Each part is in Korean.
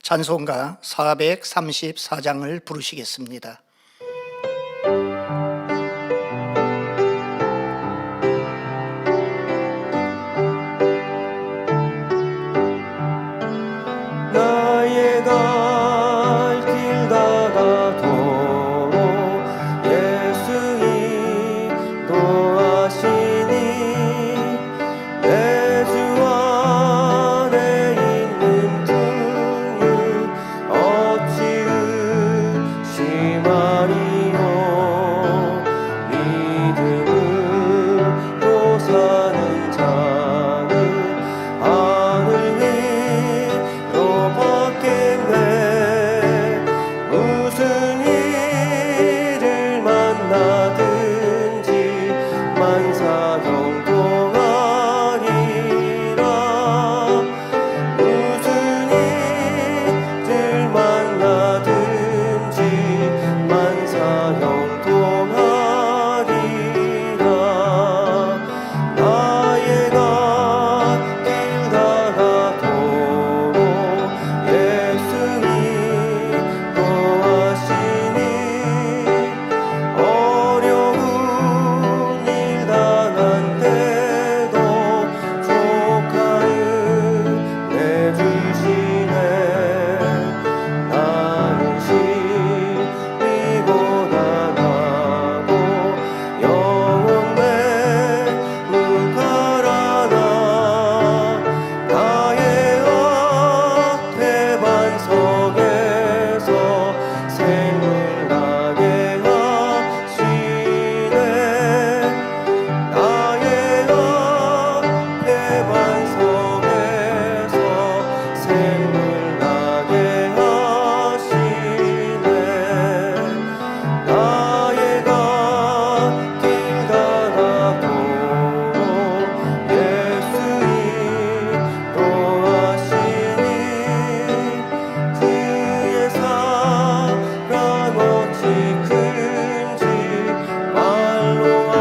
찬송가 434장을 부르시겠습니다. 나의 갈 길 다가도록 예수 인도하시니 내 주 안에 있는 분을 어찌 의심하리요. 믿음으로 사는 자는 하늘 위로 받겠네. 무슨 일을 만나든지 만사형통하리라. 무슨 일을 만나든지 만사형통하리라. 나의 갈 길 다가도록 예수 인도하시니 어려운 일 당한 때도 족하은 내 주시네. 나는 심히보다 나고 영혼 매무가라나. 나의 앞에 반석에서 샘을 나게 하시네. 나의 앞에 반석에서 샘을 나게 하시네. 나의 갈 길 다가도록 예수 인도하시니 그의 사랑 어찌 큰지 말로 알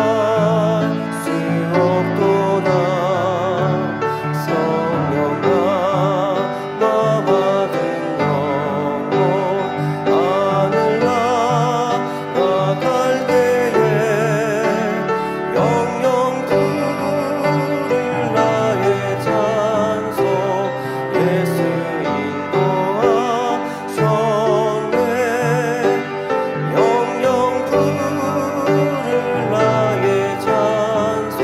수 없도다. 성령과 나 받은 영혼 하늘 나아갈 때에 영영 부를 나의 찬송 예수 인도하셨네. 영영 부를 나의 찬송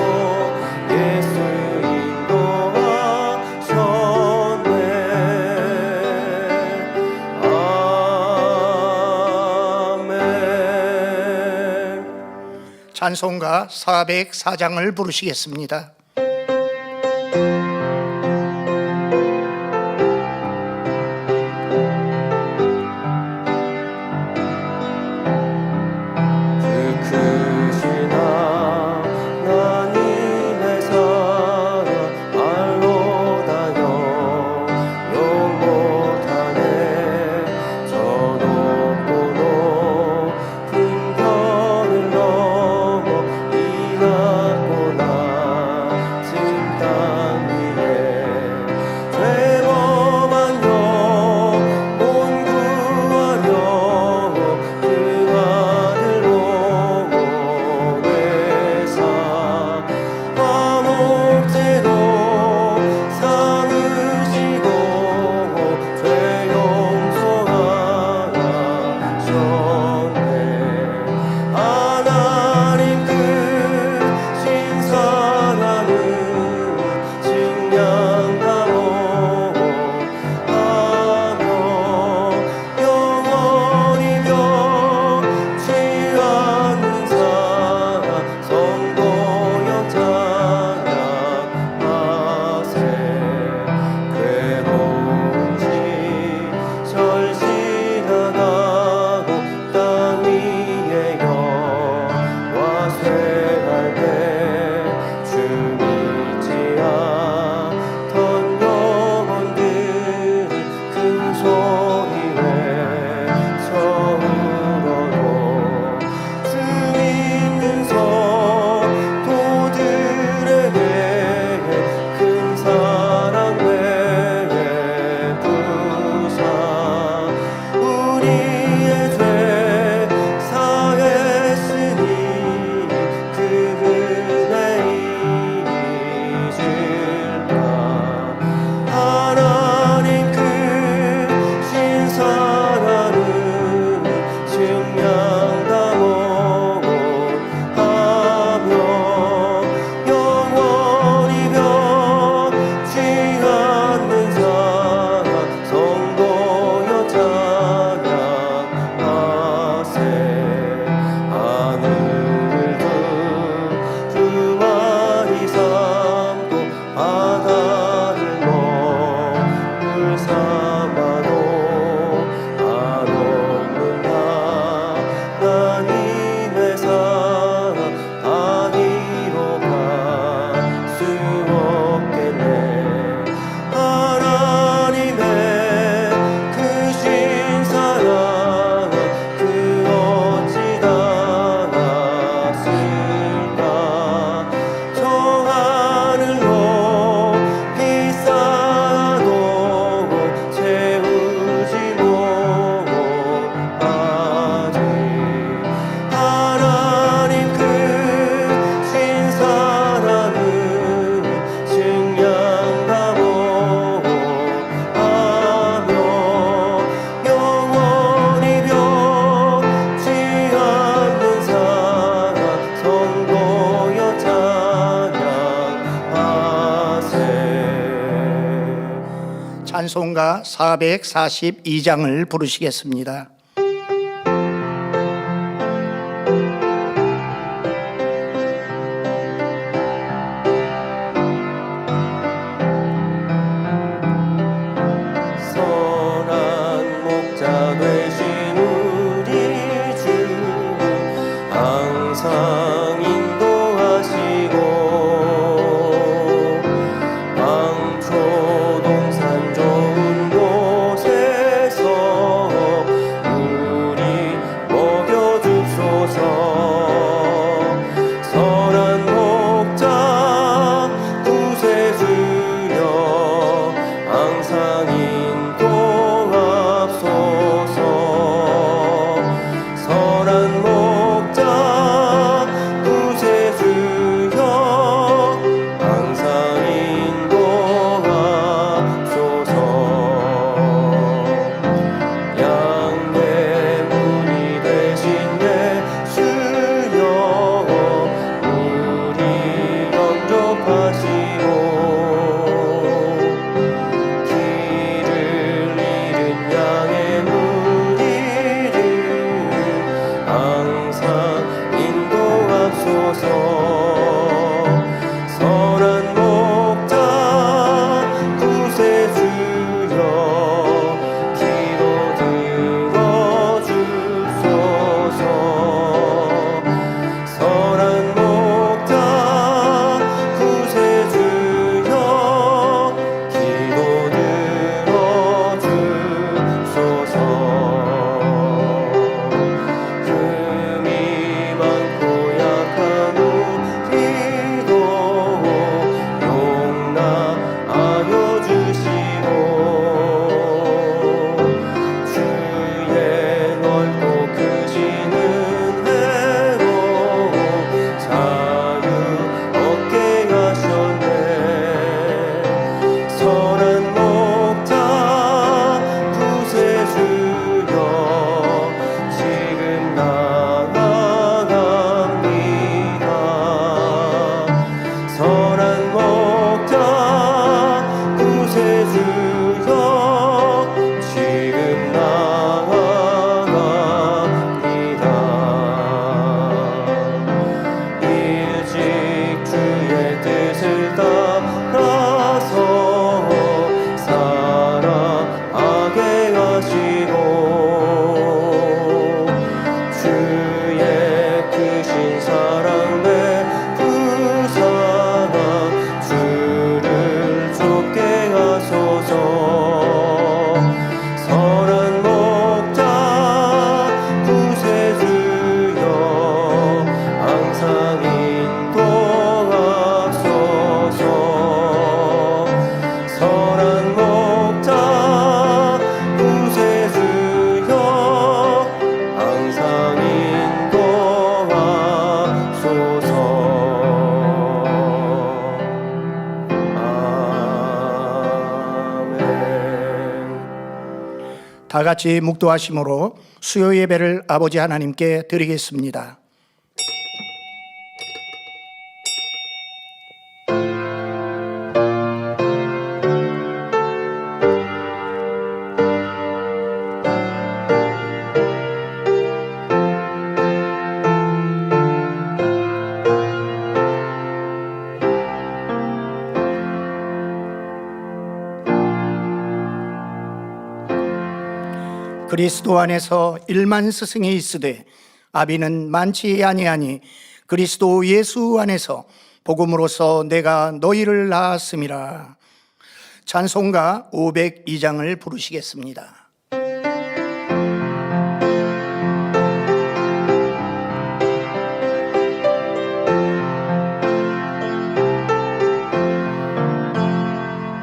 예수 인도하셨네. 아멘. 찬송가 404장을 부르시겠습니다. 그 크신 하나님의 사랑 말로다여 용 못하네. 저 높고 높은 별을 넘어 이 낮고 낮은 찬송가 442장을 부르시겠습니다. 선한 목자 되신 우리 주 항상 인도하시고 방초동산 좋은 곳에서 우리 먹여주소서. 선한 목자 구세주여 항상 인도하소서. 선한 목자 구세주여 항상 인도하소서. 양의 문이 되신 예수여 우리 영접하시고 길을 잃은 양의 무리를 항상 인도하소서. 선한 목자 구세주여 기도 들어주소서. 선한 목자 구세주여 기도 들어주소서. 흠이 많고 약한 우리도 용납하여 주시고 주의 넓고 크신 은혜로 자유 얻게 하셨네. 선한 목자 구세주여 지금 나아갑니다. 선한 목자 구세주여 지금 나아갑니다. 일찍 주의 뜻을 따라서 살아가게 하시고 주의 크신 사랑 베푸사 주를 쫓게 하소서. 선한 목자 구세주여 항상 인도하소서. 선한 목자 구세주여 항상 인도하소서. 아멘. 다 같이 묵도하심으로 수요 예배를 아버지 하나님께 드리겠습니다. 그리스도 안에서 1만 스승이 있으되 아비는 많지 아니하니 그리스도 예수 안에서 복음으로써 내가 너희를 낳았음이라. 찬송가 502장을 부르시겠습니다.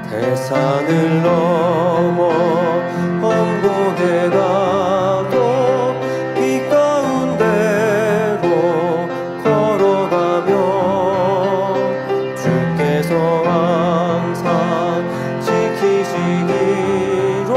대산을 넘어 언곡에 가도 빛 가운데로 걸어가며 주께서 항상 지키시기로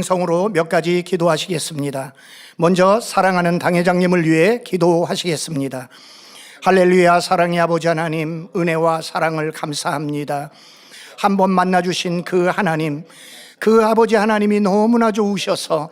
정성으로 몇 가지 기도하시겠습니다. 먼저 사랑하는 당회장님을 위해 기도하시겠습니다. 할렐루야. 사랑의 아버지 하나님, 은혜와 사랑을 감사합니다. 한 번 만나주신 그 하나님, 그 아버지 하나님이 너무나 좋으셔서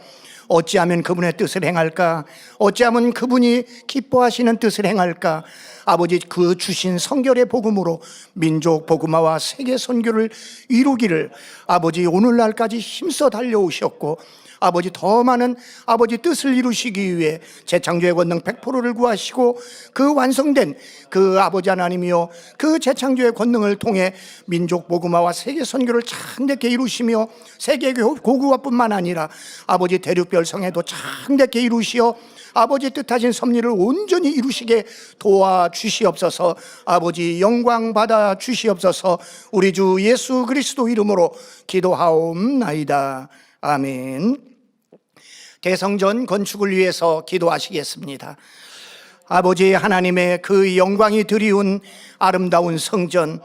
어찌하면 그분의 뜻을 행할까, 어찌하면 그분이 기뻐하시는 뜻을 행할까. 아버지, 그 주신 성결의 복음으로 민족 복음화와 세계 선교를 이루기를 아버지 오늘날까지 힘써 달려오셨고, 아버지 더 많은 아버지 뜻을 이루시기 위해 재창조의 권능 100%를 구하시고, 그 완성된 그 아버지 하나님이요, 그 재창조의 권능을 통해 민족 복음화와 세계 선교를 참되게 이루시며, 세계 고구화뿐만 아니라 아버지 대륙별성에도 참되게 이루시어 아버지 뜻하신 섭리를 온전히 이루시게 도와주시옵소서. 아버지 영광 받아 주시옵소서. 우리 주 예수 그리스도 이름으로 기도하옵나이다. 아멘. 대성전 건축을 위해서 기도하시겠습니다. 아버지 하나님의 그 영광이 드리운 아름다운 성전,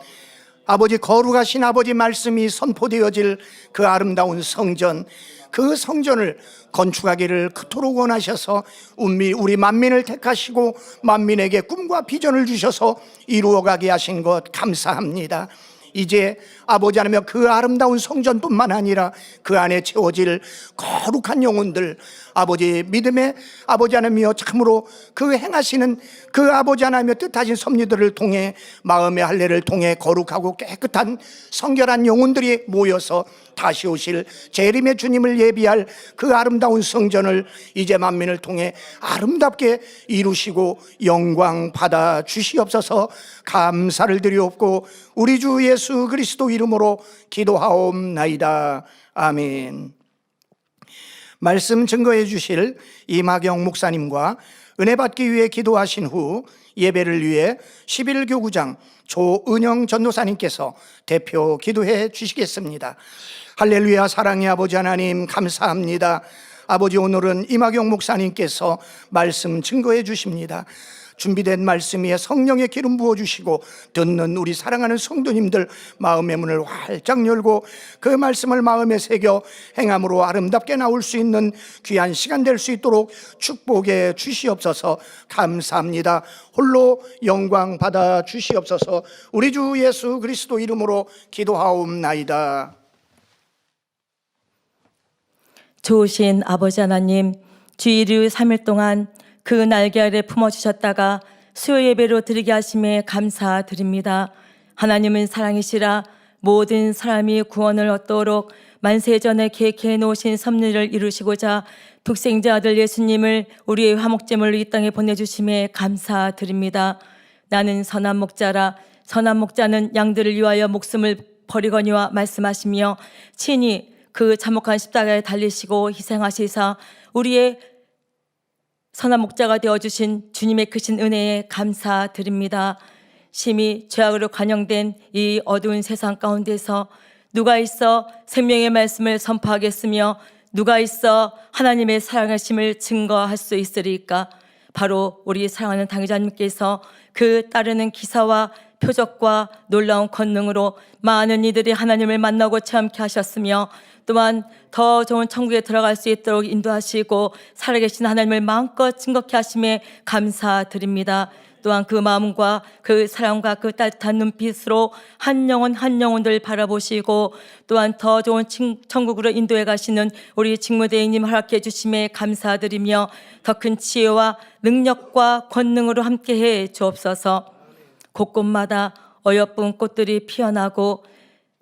아버지 거룩하신 아버지 말씀이 선포되어질 그 아름다운 성전, 그 성전을 건축하기를 그토록 원하셔서 우리 만민을 택하시고 만민에게 꿈과 비전을 주셔서 이루어가게 하신 것 감사합니다. 이제 아버지 하나님, 그 아름다운 성전뿐만 아니라 그 안에 채워질 거룩한 영혼들, 아버지 믿음의 아버지 하나님이여, 참으로 그 행하시는 그 아버지 하나님의 뜻하신 섭리들을 통해 마음의 할례를 통해 거룩하고 깨끗한 성결한 영혼들이 모여서 다시 오실 재림의 주님을 예비할 그 아름다운 성전을 이제 만민을 통해 아름답게 이루시고 영광 받아 주시옵소서. 감사를 드리옵고 우리 주 예수 그리스도 이름으로 기도하옵나이다. 아멘. 말씀 증거해 주실 이마경 목사님과 은혜 받기 위해 기도하신 후 예배를 위해 11교구장 조은영 전도사님께서 대표 기도해 주시겠습니다. 할렐루야. 사랑의 아버지 하나님 감사합니다. 아버지, 오늘은 이마경 목사님께서 말씀 증거해 주십니다. 준비된 말씀 위에 성령의 기름 부어주시고 듣는 우리 사랑하는 성도님들 마음의 문을 활짝 열고 그 말씀을 마음에 새겨 행함으로 아름답게 나올 수 있는 귀한 시간 될 수 있도록 축복해 주시옵소서. 감사합니다. 홀로 영광 받아 주시옵소서. 우리 주 예수 그리스도 이름으로 기도하옵나이다. 좋으신 아버지 하나님, 주일 3일 동안 그 날개 아래 품어주셨다가 수요 예배로 드리게 하심에 감사드립니다. 하나님은 사랑이시라 모든 사람이 구원을 얻도록 만세전에 계획해 놓으신 섭리를 이루시고자 독생자 아들 예수님을 우리의 화목제물로 이 땅에 보내주심에 감사드립니다. 나는 선한 목자라, 선한 목자는 양들을 위하여 목숨을 버리거니와 말씀하시며 친히 그 참혹한 십자가에 달리시고 희생하시사 우리의 선한 목자가 되어주신 주님의 크신 은혜에 감사드립니다. 심히 죄악으로 관영된 이 어두운 세상 가운데서 누가 있어 생명의 말씀을 선포하겠으며 누가 있어 하나님의 사랑하심을 증거할 수 있으리까? 바로 우리 사랑하는 당회자님께서 그 따르는 기사와 표적과 놀라운 권능으로 많은 이들이 하나님을 만나고 체험케 하셨으며 또한 더 좋은 천국에 들어갈 수 있도록 인도하시고 살아계신 하나님을 마음껏 증거케 하심에 감사드립니다. 또한 그 마음과 그 사랑과 그 따뜻한 눈빛으로 한 영혼 한 영혼들 바라보시고 또한 더 좋은 천국으로 인도해 가시는 우리 직무대행님 허락해 주심에 감사드리며 더 큰 지혜와 능력과 권능으로 함께해 주옵소서. 곳곳마다 어여쁜 꽃들이 피어나고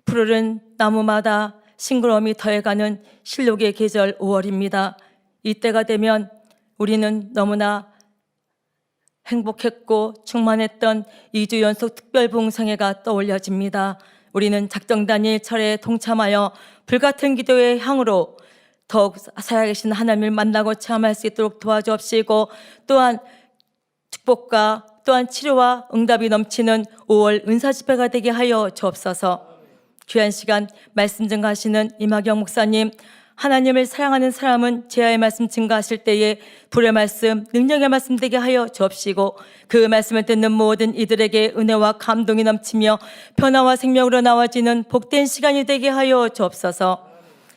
푸르른 나무마다 싱그러움이 더해가는 실록의 계절 5월입니다. 이때가 되면 우리는 너무나 행복했고 충만했던 2주 연속 특별봉성회가 떠올려집니다. 우리는 작정단일 철에 동참하여 불같은 기도의 향으로 더욱 살아계신 하나님을 만나고 체험할 수 있도록 도와주옵시고 또한 축복과 또한 치료와 응답이 넘치는 5월 은사집회가 되게 하여 주옵소서. 귀한 시간 말씀 증거하시는 이마경 목사님, 하나님을 사랑하는 사람은 제아의 말씀 증거하실 때에 불의 말씀, 능력의 말씀 되게 하여 주옵시고 그 말씀을 듣는 모든 이들에게 은혜와 감동이 넘치며 변화와 생명으로 나와지는 복된 시간이 되게 하여 주옵소서.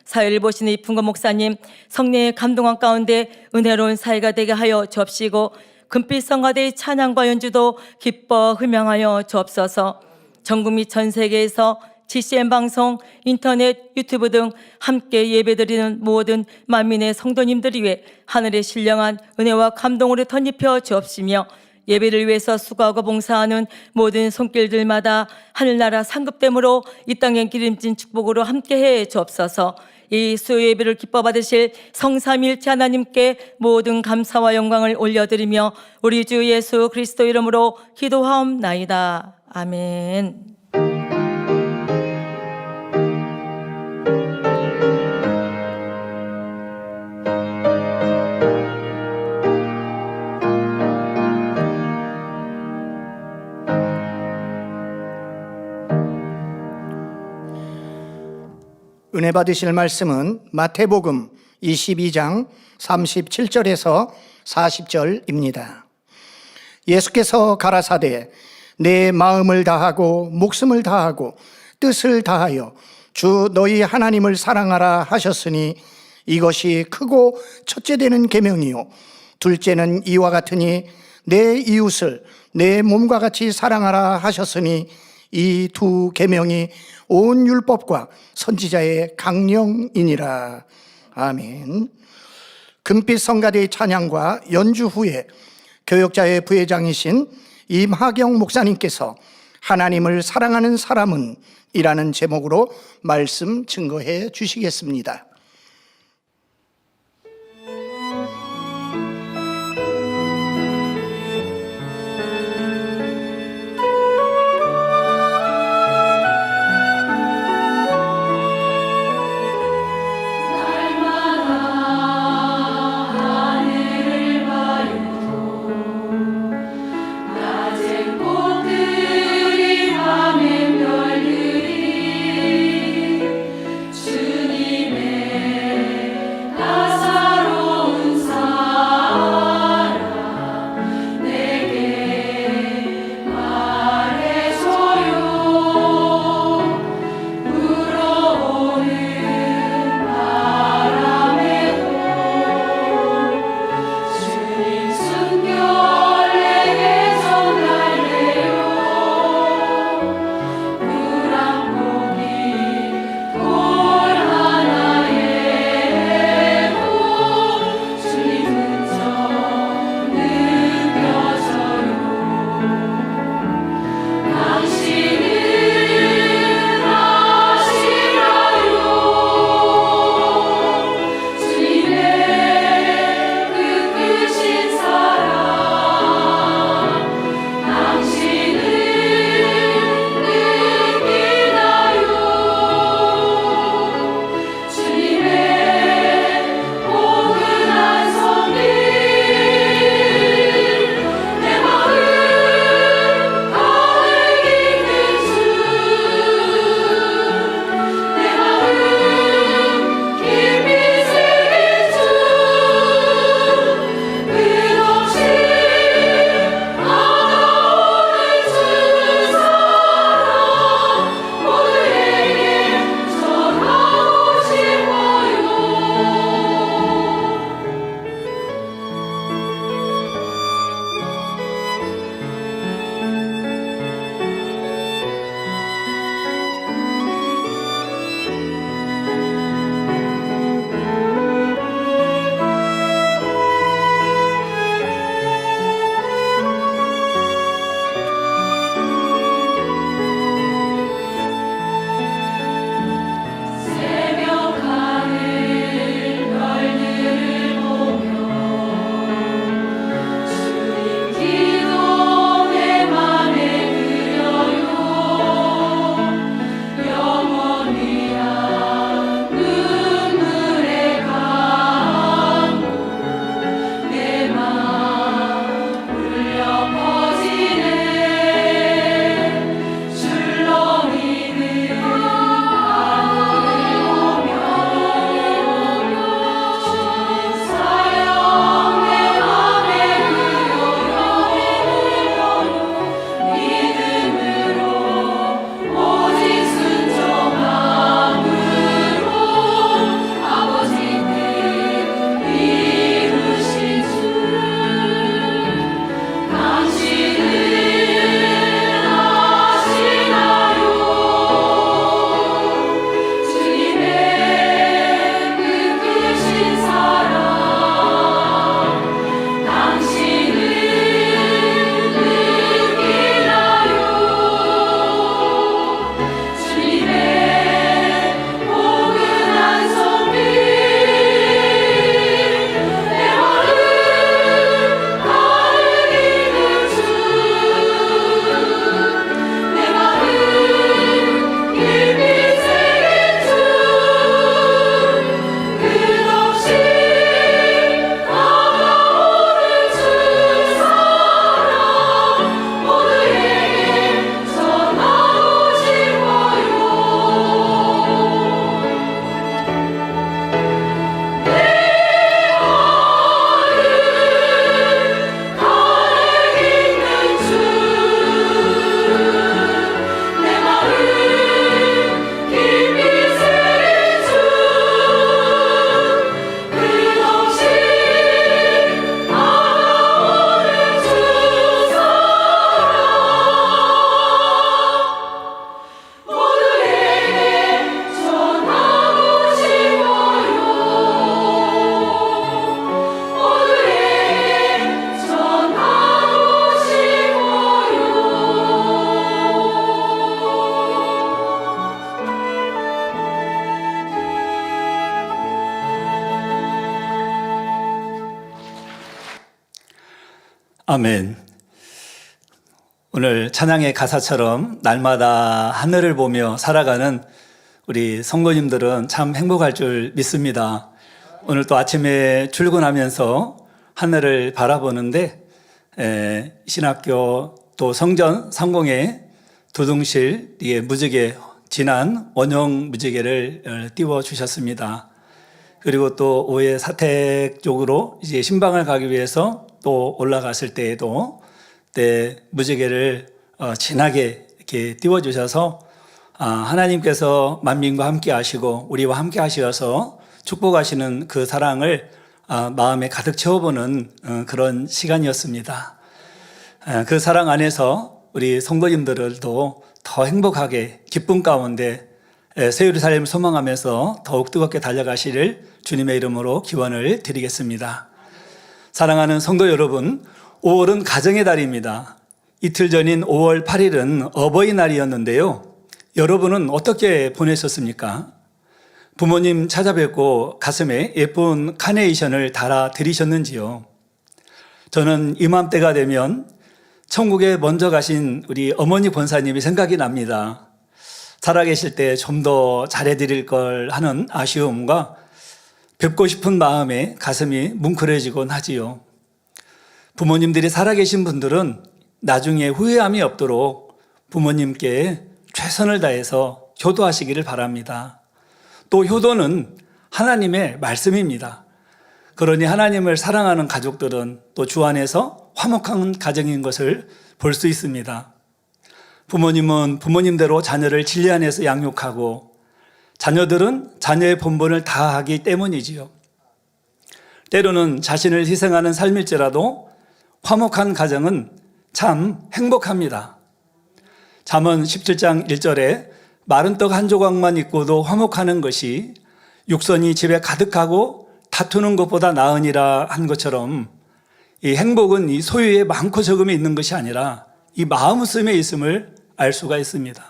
사회를 보시는 이풍거 목사님, 성령의 감동한 가운데 은혜로운 사회가 되게 하여 주옵시고 금빛 성가대의 찬양과 연주도 기뻐 흠양하여 주옵소서. 전국 및 전 세계에서 GCN 방송, 인터넷, 유튜브 등 함께 예배드리는 모든 만민의 성도님들 위해 하늘의 신령한 은혜와 감동으로 덧입혀 주옵시며 예배를 위해서 수고하고 봉사하는 모든 손길들마다 하늘나라 상급됨으로 이 땅의 기름진 축복으로 함께해 주옵소서. 이 수요 예배를 기뻐 받으실 성삼일체 하나님께 모든 감사와 영광을 올려드리며 우리 주 예수 그리스도 이름으로 기도하옵나이다. 아멘. 은혜 받으실 말씀은 마태복음 22장 37절에서 40절입니다. 예수께서 가라사대 내 마음을 다하고 목숨을 다하고 뜻을 다하여 주 너희 하나님을 사랑하라 하셨으니 이것이 크고 첫째 되는 계명이요 둘째는 이와 같으니 내 이웃을 내 몸과 같이 사랑하라 하셨으니 이 두 계명이 온 율법과 선지자의 강령이니라. 아멘. 금빛 성가대의 찬양과 연주 후에 교역자의 부회장이신 임하경 목사님께서 하나님을 사랑하는 사람은 이라는 제목으로 말씀 증거해 주시겠습니다. 주님의 아멘. 오늘 찬양의 가사처럼 날마다 하늘을 보며 살아가는 우리 성도님들은 참 행복할 줄 믿습니다. 오늘 또 아침에 출근하면서 하늘을 바라보는데 신학교 또 성전 상공에 두둥실 무지개 진한 원형 무지개를 띄워 주셨습니다. 그리고 또 오해 사택 쪽으로 이제 신방을 가기 위해서 또 올라갔을 때에도 무지개를 진하게 이렇게 띄워 주셔서 하나님께서 만민과 함께 하시고 우리와 함께 하셔서 축복하시는 그 사랑을 마음에 가득 채워보는 그런 시간이었습니다. 그 사랑 안에서 우리 성도님들도 더 행복하게 기쁨 가운데 새 예루살렘을 소망하면서 더욱 뜨겁게 달려가시를 주님의 이름으로 기원을 드리겠습니다. 사랑하는 성도 여러분, 5월은 가정의 달입니다. 이틀 전인 5월 8일은 어버이날이었는데요. 여러분은 어떻게 보내셨습니까? 부모님 찾아뵙고 가슴에 예쁜 카네이션을 달아 드리셨는지요? 저는 이맘때가 되면 천국에 먼저 가신 우리 어머니 권사님이 생각이 납니다. 살아계실 때 좀 더 잘해드릴 걸 하는 아쉬움과 뵙고 싶은 마음에 가슴이 뭉클해지곤 하지요. 부모님들이 살아계신 분들은 나중에 후회함이 없도록 부모님께 최선을 다해서 효도하시기를 바랍니다. 또 효도는 하나님의 말씀입니다. 그러니 하나님을 사랑하는 가족들은 또 주 안에서 화목한 가정인 것을 볼 수 있습니다. 부모님은 부모님대로 자녀를 진리 안에서 양육하고 자녀들은 자녀의 본분을 다하기 때문이지요. 때로는 자신을 희생하는 삶일지라도 화목한 가정은 참 행복합니다. 잠언 17장 1절에 마른 떡 한 조각만 있고도 화목하는 것이 육선이 집에 가득하고 다투는 것보다 나으니라 한 것처럼 이 행복은 이 소유에 많고 적음이 있는 것이 아니라 이 마음씀에 있음을 알 수가 있습니다.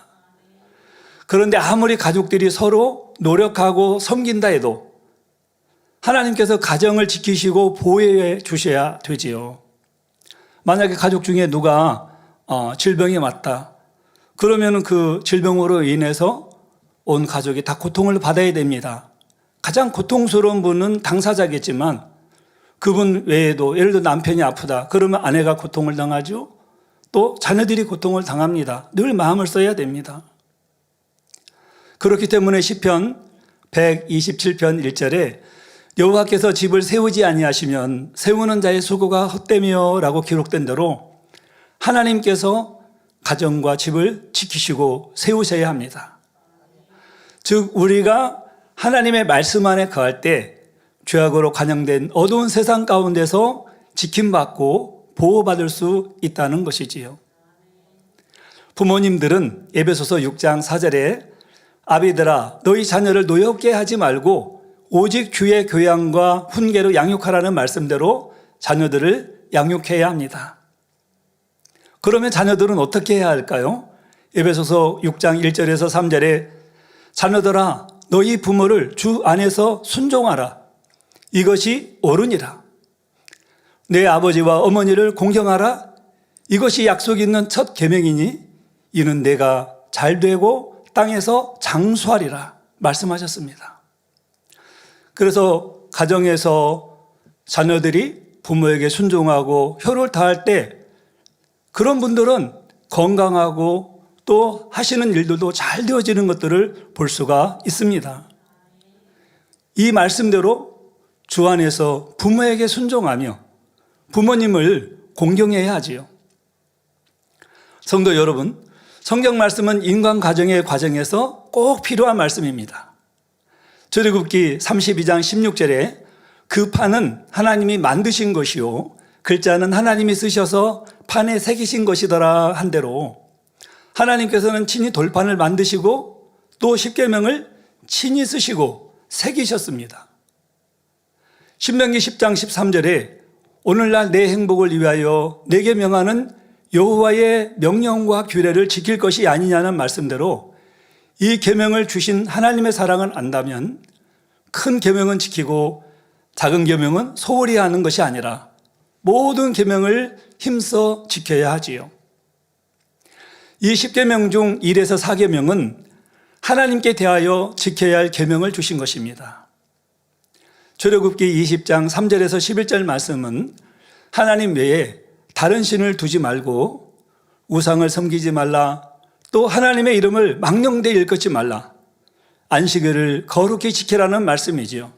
그런데 아무리 가족들이 서로 노력하고 섬긴다 해도 하나님께서 가정을 지키시고 보호해 주셔야 되지요. 만약에 가족 중에 누가 질병이 왔다. 그러면 그 질병으로 인해서 온 가족이 다 고통을 받아야 됩니다. 가장 고통스러운 분은 당사자겠지만 그분 외에도 예를 들어 남편이 아프다. 그러면 아내가 고통을 당하죠. 또 자녀들이 고통을 당합니다. 늘 마음을 써야 됩니다. 그렇기 때문에 시편 127편 1절에 여호와께서 집을 세우지 아니하시면 세우는 자의 수고가 헛되며 라고 기록된 대로 하나님께서 가정과 집을 지키시고 세우셔야 합니다. 즉 우리가 하나님의 말씀 안에 거할 때 죄악으로 관영된 어두운 세상 가운데서 지킴받고 보호받을 수 있다는 것이지요. 부모님들은 에베소서 6장 4절에 아비들아 너희 자녀를 노엽게 하지 말고 오직 주의 교양과 훈계로 양육하라는 말씀대로 자녀들을 양육해야 합니다. 그러면 자녀들은 어떻게 해야 할까요? 에베소서 6장 1절에서 3절에 자녀들아 너희 부모를 주 안에서 순종하라. 이것이 옳으니라. 내 아버지와 어머니를 공경하라. 이것이 약속 있는 첫 계명이니 이는 내가 잘되고 땅에서 장수하리라 말씀하셨습니다. 그래서 가정에서 자녀들이 부모에게 순종하고 효를 다할 때 그런 분들은 건강하고 또 하시는 일들도 잘 되어지는 것들을 볼 수가 있습니다. 이 말씀대로 주 안에서 부모에게 순종하며 부모님을 공경해야 하지요. 성도 여러분, 성경 말씀은 인간 가정의 과정에서 꼭 필요한 말씀입니다. 출애굽기 32장 16절에 그 판은 하나님이 만드신 것이요 글자는 하나님이 쓰셔서 판에 새기신 것이더라 한 대로 하나님께서는 친히 돌판을 만드시고 또 십계명을 친히 쓰시고 새기셨습니다. 신명기 10장 13절에 오늘날 내 행복을 위하여 내게 명하는 여호와의 명령과 규례를 지킬 것이 아니냐는 말씀대로 이 계명을 주신 하나님의 사랑을 안다면 큰 계명은 지키고 작은 계명은 소홀히 하는 것이 아니라 모든 계명을 힘써 지켜야 하지요. 이 10계명 중 1에서 4계명은 하나님께 대하여 지켜야 할 계명을 주신 것입니다. 출애굽기 20장 3절에서 11절 말씀은 하나님 외에 다른 신을 두지 말고 우상을 섬기지 말라, 또 하나님의 이름을 망령되이 일컫지 말라, 안식일을 거룩히 지키라는 말씀이지요.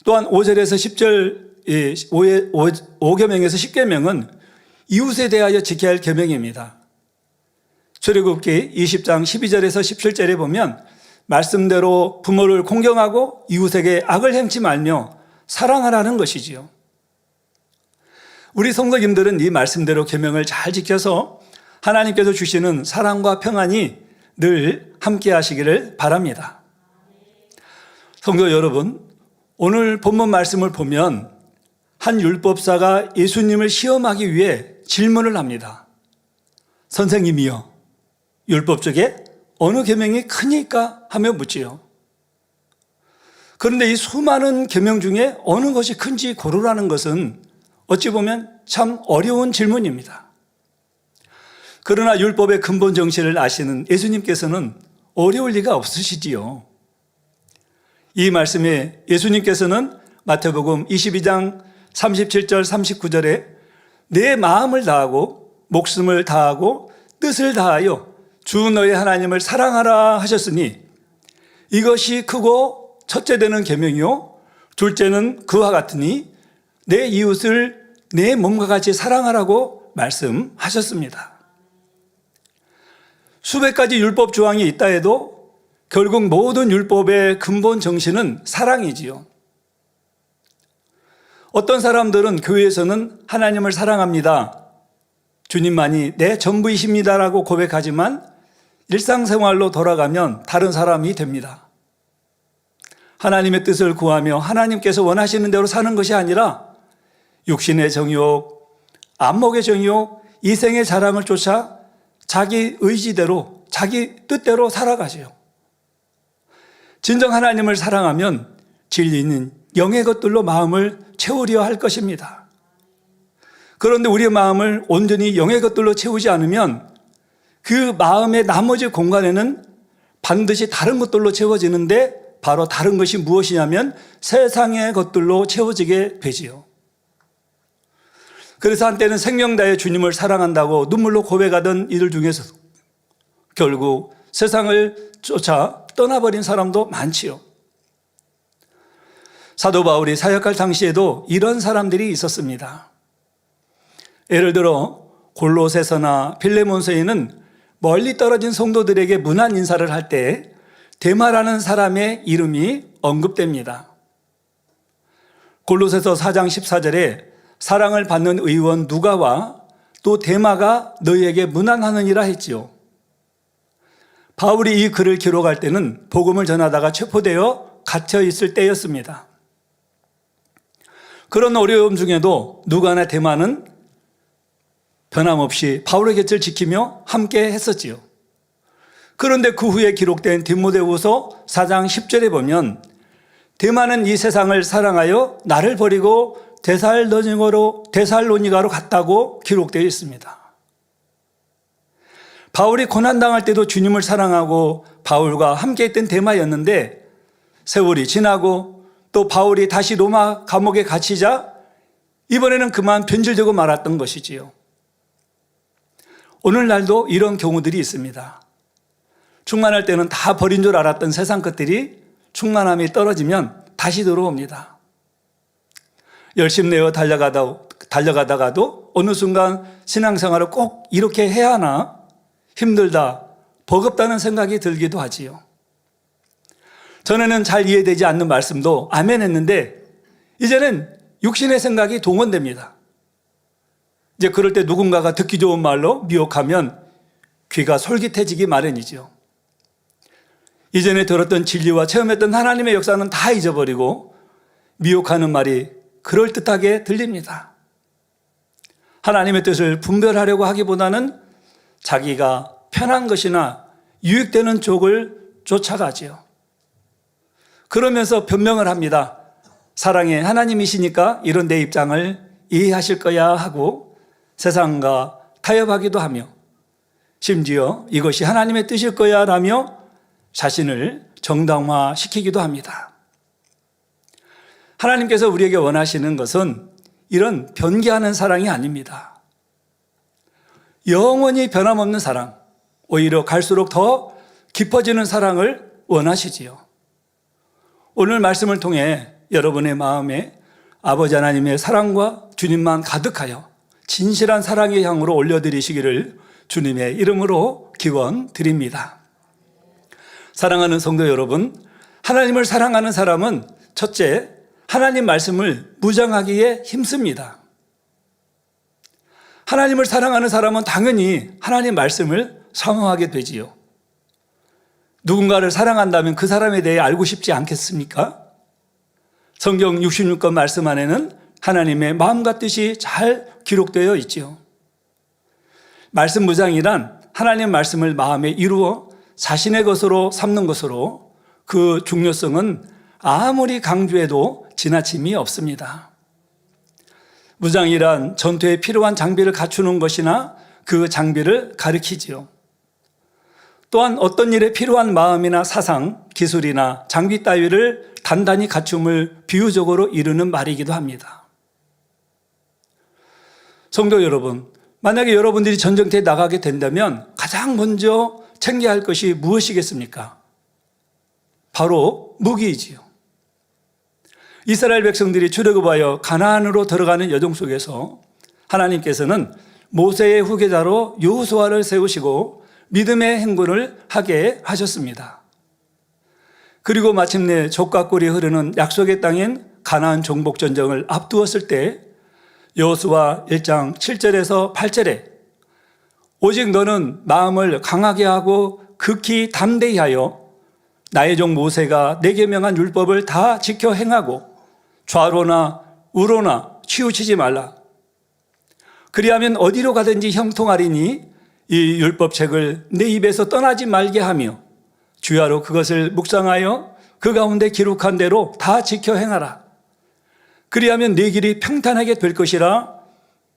또한 5절에서 10절 5계명에서 10계명은 이웃에 대하여 지켜야 할 계명입니다. 출애굽기 20장 12절에서 17절에 보면 말씀대로 부모를 공경하고 이웃에게 악을 행치 말며 사랑하라는 것이지요. 우리 성도님들은 이 말씀대로 계명을 잘 지켜서 하나님께서 주시는 사랑과 평안이 늘 함께 하시기를 바랍니다. 성도 여러분, 오늘 본문 말씀을 보면 한 율법사가 예수님을 시험하기 위해 질문을 합니다. 선생님이여, 율법 중에 어느 계명이 크니까 하며 묻지요. 그런데 이 수많은 계명 중에 어느 것이 큰지 고르라는 것은 어찌 보면 참 어려운 질문입니다. 그러나 율법의 근본 정신을 아시는 예수님께서는 어려울 리가 없으시지요. 이 말씀에 예수님께서는 마태복음 22장 37절 39절에 내 마음을 다하고 목숨을 다하고 뜻을 다하여 주 너의 하나님을 사랑하라 하셨으니 이것이 크고 첫째 되는 계명이요 둘째는 그와 같으니 내 이웃을 내 몸과 같이 사랑하라고 말씀하셨습니다. 수백 가지 율법 조항이 있다 해도 결국 모든 율법의 근본 정신은 사랑이지요. 어떤 사람들은 교회에서는 하나님을 사랑합니다, 주님만이 내 전부이십니다라고 고백하지만 일상생활로 돌아가면 다른 사람이 됩니다. 하나님의 뜻을 구하며 하나님께서 원하시는 대로 사는 것이 아니라 육신의 정욕, 안목의 정욕, 이생의 자랑을 쫓아 자기 의지대로, 자기 뜻대로 살아가지요. 진정 하나님을 사랑하면 진리는 영의 것들로 마음을 채우려 할 것입니다. 그런데 우리의 마음을 온전히 영의 것들로 채우지 않으면 그 마음의 나머지 공간에는 반드시 다른 것들로 채워지는데 바로 다른 것이 무엇이냐면 세상의 것들로 채워지게 되지요. 그래서 한때는 생명 다해 주님을 사랑한다고 눈물로 고백하던 이들 중에서 결국 세상을 쫓아 떠나버린 사람도 많지요. 사도 바울이 사역할 당시에도 이런 사람들이 있었습니다. 예를 들어 골로새서나 빌레몬서에는 멀리 떨어진 성도들에게 문안 인사를 할 때 데마라는 사람의 이름이 언급됩니다. 골로새서 4장 14절에 사랑을 받는 의원 누가와 또 데마가 너희에게 문안하느니라 했지요. 바울이 이 글을 기록할 때는 복음을 전하다가 체포되어 갇혀 있을 때였습니다. 그런 어려움 중에도 누가나 데마는 변함없이 바울의 곁을 지키며 함께 했었지요. 그런데 그 후에 기록된 디모데후서 4장 10절에 보면 데마는 이 세상을 사랑하여 나를 버리고 데살로니가로 갔다고 기록되어 있습니다. 바울이 고난당할 때도 주님을 사랑하고 바울과 함께 했던 데마였는데 세월이 지나고 또 바울이 다시 로마 감옥에 갇히자 이번에는 그만 변질되고 말았던 것이지요. 오늘날도 이런 경우들이 있습니다. 충만할 때는 다 버린 줄 알았던 세상 것들이 충만함이 떨어지면 다시 들어옵니다. 열심 내어 달려가다가도 어느 순간 신앙생활을 꼭 이렇게 해야 하나 힘들다, 버겁다는 생각이 들기도 하지요. 전에는 잘 이해되지 않는 말씀도 아멘 했는데 이제는 육신의 생각이 동원됩니다. 이제 그럴 때 누군가가 듣기 좋은 말로 미혹하면 귀가 솔깃해지기 마련이죠. 이전에 들었던 진리와 체험했던 하나님의 역사는 다 잊어버리고 미혹하는 말이 그럴듯하게 들립니다. 하나님의 뜻을 분별하려고 하기보다는 자기가 편한 것이나 유익되는 쪽을 쫓아가지요. 그러면서 변명을 합니다. 사랑의 하나님이시니까 이런 내 입장을 이해하실 거야 하고 세상과 타협하기도 하며 심지어 이것이 하나님의 뜻일 거야 라며 자신을 정당화시키기도 합니다. 하나님께서 우리에게 원하시는 것은 이런 변개하는 사랑이 아닙니다. 영원히 변함없는 사랑, 오히려 갈수록 더 깊어지는 사랑을 원하시지요. 오늘 말씀을 통해 여러분의 마음에 아버지 하나님의 사랑과 주님만 가득하여 진실한 사랑의 향으로 올려드리시기를 주님의 이름으로 기원 드립니다. 사랑하는 성도 여러분, 하나님을 사랑하는 사람은 첫째, 하나님 말씀을 무장하기에 힘씁니다. 하나님을 사랑하는 사람은 당연히 하나님 말씀을 사모하게 되지요. 누군가를 사랑한다면 그 사람에 대해 알고 싶지 않겠습니까? 성경 66권 말씀 안에는 하나님의 마음과 뜻이 잘 기록되어 있지요. 말씀 무장이란 하나님 말씀을 마음에 이루어 자신의 것으로 삼는 것으로 그 중요성은 아무리 강조해도 지나침이 없습니다. 무장이란 전투에 필요한 장비를 갖추는 것이나 그 장비를 가리키지요. 또한 어떤 일에 필요한 마음이나 사상, 기술이나 장비 따위를 단단히 갖춤을 비유적으로 이루는 말이기도 합니다. 성도 여러분, 만약에 여러분들이 전쟁터에 나가게 된다면 가장 먼저 챙겨야 할 것이 무엇이겠습니까? 바로 무기이지요. 이스라엘 백성들이 출애굽하여 가나안으로 들어가는 여정 속에서 하나님께서는 모세의 후계자로 여호수아를 세우시고 믿음의 행군을 하게 하셨습니다. 그리고 마침내 젖과 꿀이 흐르는 약속의 땅인 가나안 정복 전쟁을 앞두었을 때 여호수아 1장 7절에서 8절에 오직 너는 마음을 강하게 하고 극히 담대히 하여 나의 종 모세가 내게 명한 율법을 다 지켜 행하고 좌로나 우로나 치우치지 말라. 그리하면 어디로 가든지 형통하리니 이 율법책을 내 입에서 떠나지 말게 하며 주야로 그것을 묵상하여 그 가운데 기록한 대로 다 지켜 행하라. 그리하면 네 길이 평탄하게 될 것이라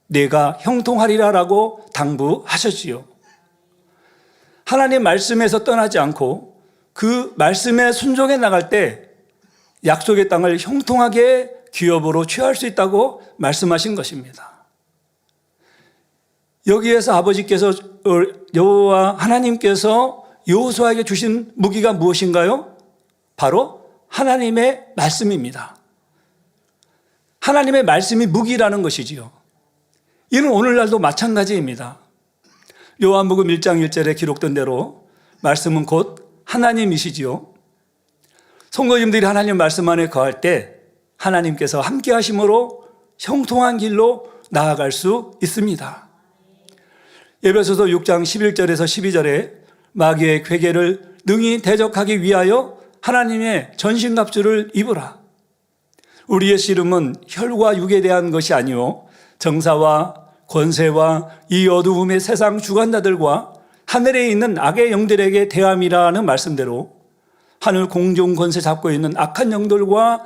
내가 형통하리라라고 당부하셨지요. 하나님 말씀에서 떠나지 않고 그 말씀에 순종해 나갈 때 약속의 땅을 형통하게 기업으로 취할 수 있다고 말씀하신 것입니다. 여기에서 아버지께서 여호와 하나님께서 여호수아에게 주신 무기가 무엇인가요? 바로 하나님의 말씀입니다. 하나님의 말씀이 무기라는 것이지요. 이는 오늘날도 마찬가지입니다. 요한복음 1장 1절에 기록된 대로 말씀은 곧 하나님이시지요. 성도님들이 하나님 말씀 안에 거할 때 하나님께서 함께 하심으로 형통한 길로 나아갈 수 있습니다. 에베소서 6장 11절에서 12절에 마귀의 괴계를 능히 대적하기 위하여 하나님의 전신갑주를 입으라. 우리의 씨름은 혈과 육에 대한 것이 아니요 정사와 권세와 이 어두움의 세상 주관자들과 하늘에 있는 악의 영들에게 대함이라는 말씀대로 하늘 공중 권세 잡고 있는 악한 영들과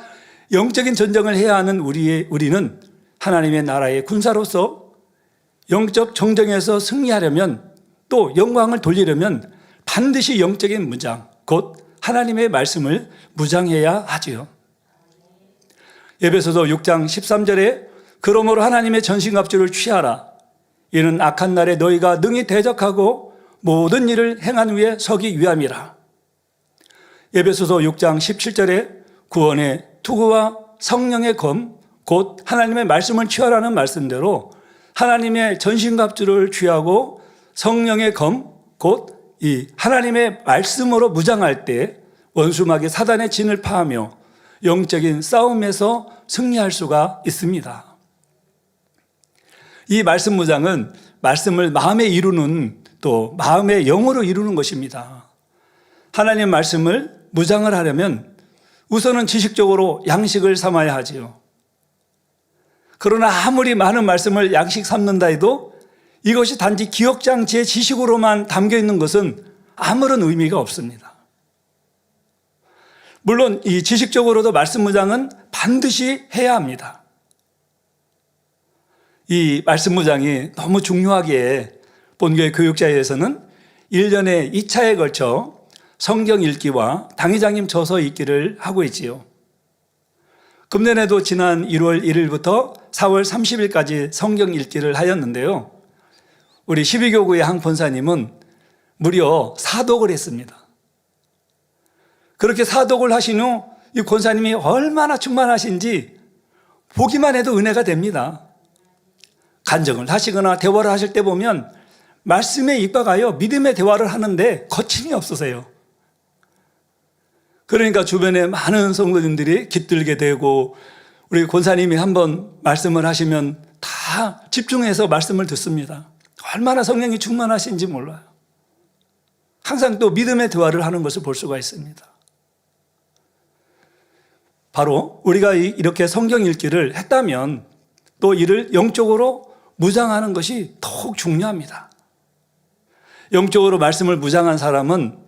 영적인 전쟁을 해야 하는 우리는 하나님의 나라의 군사로서 영적 정쟁에서 승리하려면 또 영광을 돌리려면 반드시 영적인 무장, 곧 하나님의 말씀을 무장해야 하지요. 에베소서 6장 13절에 그러므로 하나님의 전신갑주를 취하라. 이는 악한 날에 너희가 능히 대적하고 모든 일을 행한 후에 서기 위함이라. 에베소서 6장 17절에 구원의 투구와 성령의 검, 곧 하나님의 말씀을 취하라는 말씀대로 하나님의 전신갑주를 취하고 성령의 검, 곧 이 하나님의 말씀으로 무장할 때 원수마귀 사단의 진을 파하며 영적인 싸움에서 승리할 수가 있습니다. 이 말씀 무장은 말씀을 마음에 이루는 또 마음의 영으로 이루는 것입니다. 하나님 말씀을 무장을 하려면 우선은 지식적으로 양식을 삼아야 하지요. 그러나 아무리 많은 말씀을 양식 삼는다 해도 이것이 단지 기억장치의 지식으로만 담겨 있는 것은 아무런 의미가 없습니다. 물론 이 지식적으로도 말씀 무장은 반드시 해야 합니다. 이 말씀 무장이 너무 중요하기에 본교회 교육자회에서는 1년에 2차에 걸쳐 성경 읽기와 당회장님 저서 읽기를 하고 있지요. 금년에도 지난 1월 1일부터 4월 30일까지 성경 읽기를 하였는데요. 우리 12교구의 한 권사님은 무려 사독을 했습니다. 그렇게 사독을 하신 후 이 권사님이 얼마나 충만하신지 보기만 해도 은혜가 됩니다. 간증을 하시거나 대화를 하실 때 보면 말씀에 입각하여 믿음의 대화를 하는데 거침이 없으세요. 그러니까 주변에 많은 성도님들이 깃들게 되고 우리 권사님이 한번 말씀을 하시면 다 집중해서 말씀을 듣습니다. 얼마나 성령이 충만하신지 몰라요. 항상 또 믿음의 대화를 하는 것을 볼 수가 있습니다. 바로 우리가 이렇게 성경 읽기를 했다면 또 이를 영적으로 무장하는 것이 더욱 중요합니다. 영적으로 말씀을 무장한 사람은,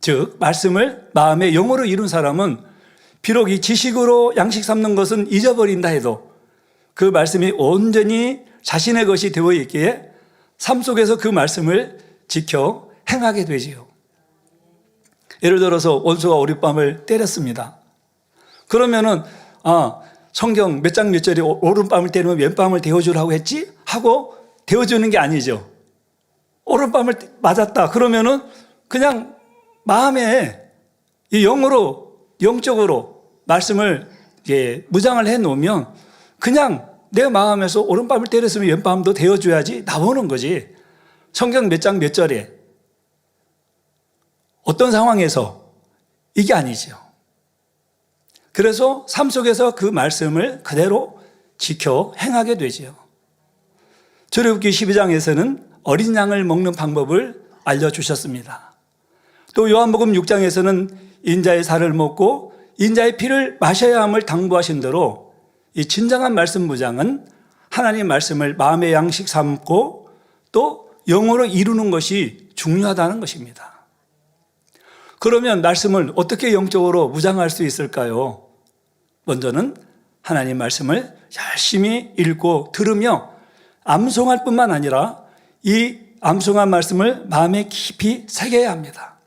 즉 말씀을 마음의 영으로 이룬 사람은 비록 이 지식으로 양식 삼는 것은 잊어버린다 해도 그 말씀이 온전히 자신의 것이 되어 있기에 삶 속에서 그 말씀을 지켜 행하게 되지요. 예를 들어서 원수가 오룻밤을 때렸습니다. 그러면은 성경 몇 장 몇 절에 오른밤을 때리면 왼밤을 대어주라고 했지? 하고 대어주는 게 아니죠. 오른밤을 맞았다. 그러면은 그냥 마음에 이 영적으로 말씀을 무장을 해 놓으면 그냥 내 마음에서 오른밤을 때렸으면 왼밤도 대어줘야지 나오는 거지. 성경 몇 장 몇 절에 어떤 상황에서 이게 아니죠. 그래서 삶 속에서 그 말씀을 그대로 지켜 행하게 되지요. 출애굽기 12장에서는 어린 양을 먹는 방법을 알려주셨습니다. 또 요한복음 6장에서는 인자의 살을 먹고 인자의 피를 마셔야 함을 당부하신 대로 이 진정한 말씀 무장은 하나님 말씀을 마음의 양식 삼고 또 영으로 이루는 것이 중요하다는 것입니다. 그러면 말씀을 어떻게 영적으로 무장할 수 있을까요? 먼저는 하나님 말씀을 열심히 읽고 들으며 암송할 뿐만 아니라 이 암송한 말씀을 마음에 깊이 새겨야 합니다.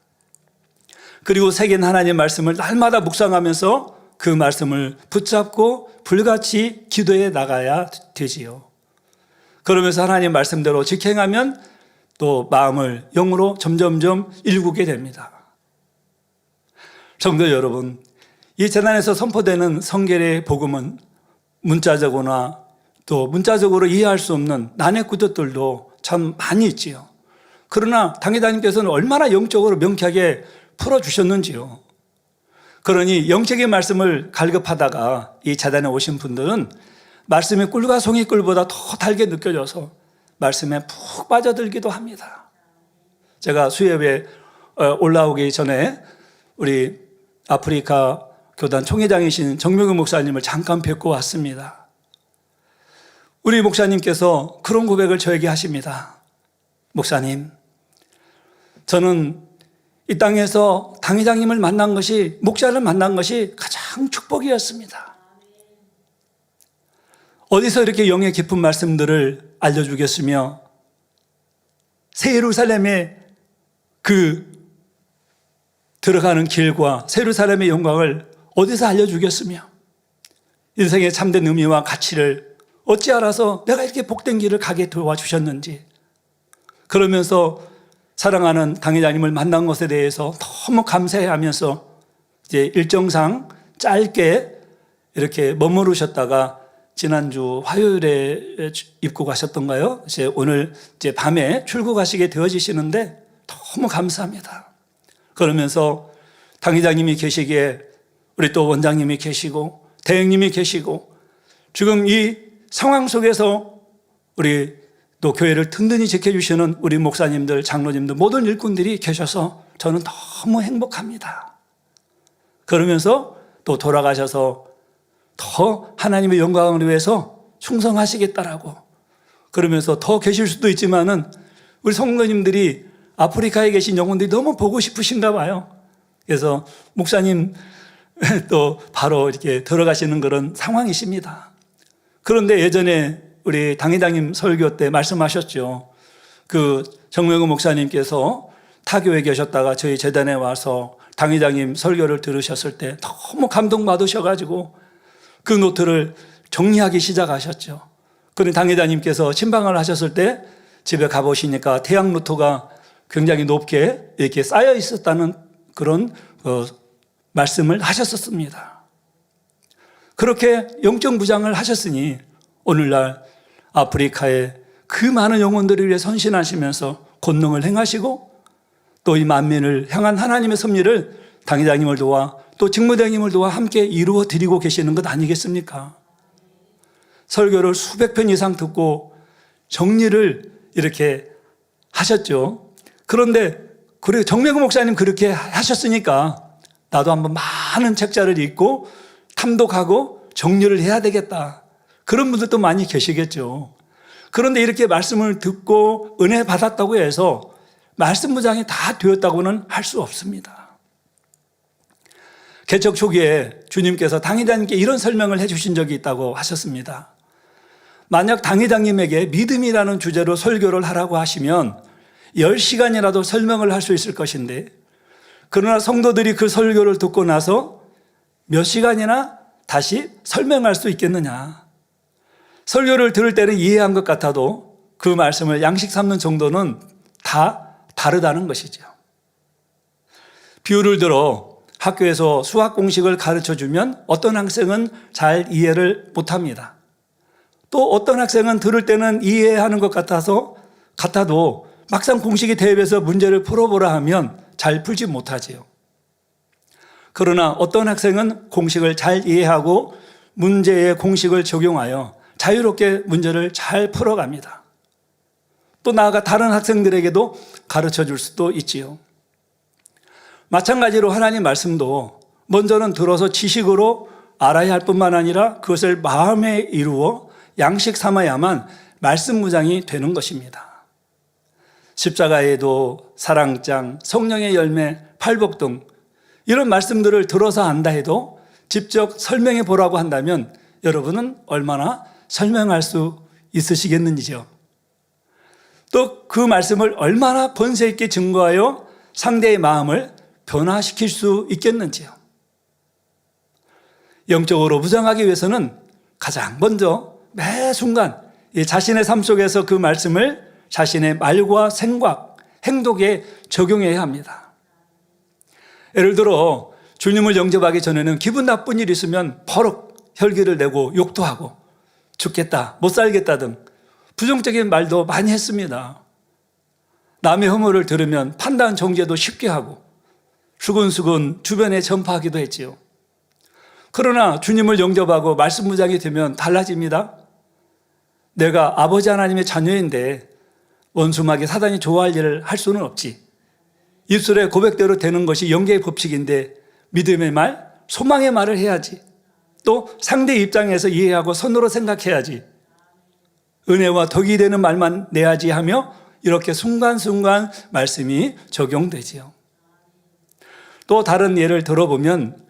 그리고 새긴 하나님 말씀을 날마다 묵상하면서 그 말씀을 붙잡고 불같이 기도해 나가야 되지요. 그러면서 하나님 말씀대로 직행하면 또 마음을 영으로 점점점 일구게 됩니다. 성도 여러분, 이 재단에서 선포되는 성결의 복음은 문자적으로나 또 문자적으로 이해할 수 없는 난해 구절들도 참 많이 있지요. 그러나 당회장님께서는 얼마나 영적으로 명쾌하게 풀어주셨는지요. 그러니 영적인 말씀을 갈급하다가 이 재단에 오신 분들은 말씀의 꿀과 송이꿀보다 더 달게 느껴져서 말씀에 푹 빠져들기도 합니다. 제가 수협에 올라오기 전에 우리 아프리카 교단 총회장이신 정명근 목사님을 잠깐 뵙고 왔습니다. 우리 목사님께서 그런 고백을 저에게 하십니다. 목사님, 저는 이 땅에서 당회장님을 만난 것이, 목자를 만난 것이 가장 축복이었습니다. 어디서 이렇게 영의 깊은 말씀들을 알려주겠으며 새 예루살렘의 그 들어가는 길과 새 예루살렘의 영광을 어디서 알려주겠으며 인생의 참된 의미와 가치를 어찌 알아서 내가 이렇게 복된 길을 가게 도와주셨는지, 그러면서 사랑하는 당회장님을 만난 것에 대해서 너무 감사해하면서 이제 일정상 짧게 이렇게 머무르셨다가 지난주 화요일에 입고 가셨던가요? 이제 오늘 이제 밤에 출국하시게 되어지시는데 너무 감사합니다. 그러면서 당회장님이 계시기에 우리 또 원장님이 계시고 대행님이 계시고 지금 이 상황 속에서 우리 또 교회를 든든히 지켜주시는 우리 목사님들, 장로님들, 모든 일꾼들이 계셔서 저는 너무 행복합니다. 그러면서 또 돌아가셔서 더 하나님의 영광을 위해서 충성하시겠다라고, 그러면서 더 계실 수도 있지만은 우리 성도님들이 아프리카에 계신 영혼들이 너무 보고 싶으신가 봐요. 그래서 목사님 또 바로 이렇게 들어가시는 그런 상황이십니다. 그런데 예전에 우리 당회장님 설교 때 말씀하셨죠. 그 정명훈 목사님께서 타교에 계셨다가 저희 재단에 와서 당회장님 설교를 들으셨을 때 너무 감동받으셔가지고 그 노트를 정리하기 시작하셨죠. 그런데 당회장님께서 신방을 하셨을 때 집에 가보시니까 태양 노트가 굉장히 높게 이렇게 쌓여 있었다는 그런 말씀을 하셨었습니다. 그렇게 영적 무장을 하셨으니 오늘날 아프리카에 그 많은 영혼들을 위해 선신하시면서 권능을 행하시고 또 이 만민을 향한 하나님의 섭리를 당회장님을 도와 또 직무대행님을 도와 함께 이루어 드리고 계시는 것 아니겠습니까? 설교를 수백 편 이상 듣고 정리를 이렇게 하셨죠. 그런데 그래 정명훈 목사님 그렇게 하셨으니까 나도 한번 많은 책자를 읽고 탐독하고 정리를 해야 되겠다. 그런 분들도 많이 계시겠죠. 그런데 이렇게 말씀을 듣고 은혜 받았다고 해서 말씀 무장이 다 되었다고는 할 수 없습니다. 개척 초기에 주님께서 당회장님께 이런 설명을 해주신 적이 있다고 하셨습니다. 만약 당회장님에게 믿음이라는 주제로 설교를 하라고 하시면 10시간이라도 설명을 할 수 있을 것인데 그러나 성도들이 그 설교를 듣고 나서 몇 시간이나 다시 설명할 수 있겠느냐. 설교를 들을 때는 이해한 것 같아도 그 말씀을 양식 삼는 정도는 다 다르다는 것이죠. 비유를 들어 학교에서 수학 공식을 가르쳐주면 어떤 학생은 잘 이해를 못합니다. 또 어떤 학생은 들을 때는 이해하는 것 같아도 막상 공식이 대입해서 문제를 풀어보라 하면 잘 풀지 못하지요. 그러나 어떤 학생은 공식을 잘 이해하고 문제의 공식을 적용하여 자유롭게 문제를 잘 풀어갑니다. 또 나아가 다른 학생들에게도 가르쳐 줄 수도 있지요. 마찬가지로 하나님 말씀도 먼저는 들어서 지식으로 알아야 할 뿐만 아니라 그것을 마음에 이루어 양식 삼아야만 말씀 무장이 되는 것입니다. 십자가에도 사랑장, 성령의 열매, 팔복 등 이런 말씀들을 들어서 안다 해도 직접 설명해 보라고 한다면 여러분은 얼마나 설명할 수 있으시겠는지요. 또 그 말씀을 얼마나 권세 있게 증거하여 상대의 마음을 변화시킬 수 있겠는지요. 영적으로 무장하기 위해서는 가장 먼저 매 순간 자신의 삶 속에서 그 말씀을 자신의 말과 생각, 행동에 적용해야 합니다. 예를 들어 주님을 영접하기 전에는 기분 나쁜 일이 있으면 버럭 혈기를 내고 욕도 하고 죽겠다, 못 살겠다 등 부정적인 말도 많이 했습니다. 남의 혐오를 들으면 판단 정죄도 쉽게 하고 수근수근 주변에 전파하기도 했지요. 그러나 주님을 영접하고 말씀 무장이 되면 달라집니다. 내가 아버지 하나님의 자녀인데 원수마귀 사단이 좋아할 일을 할 수는 없지. 입술의 고백대로 되는 것이 영계의 법칙인데 믿음의 말, 소망의 말을 해야지. 또 상대 입장에서 이해하고 선으로 생각해야지. 은혜와 덕이 되는 말만 내야지 하며 이렇게 순간순간 말씀이 적용되지요. 또 다른 예를 들어보면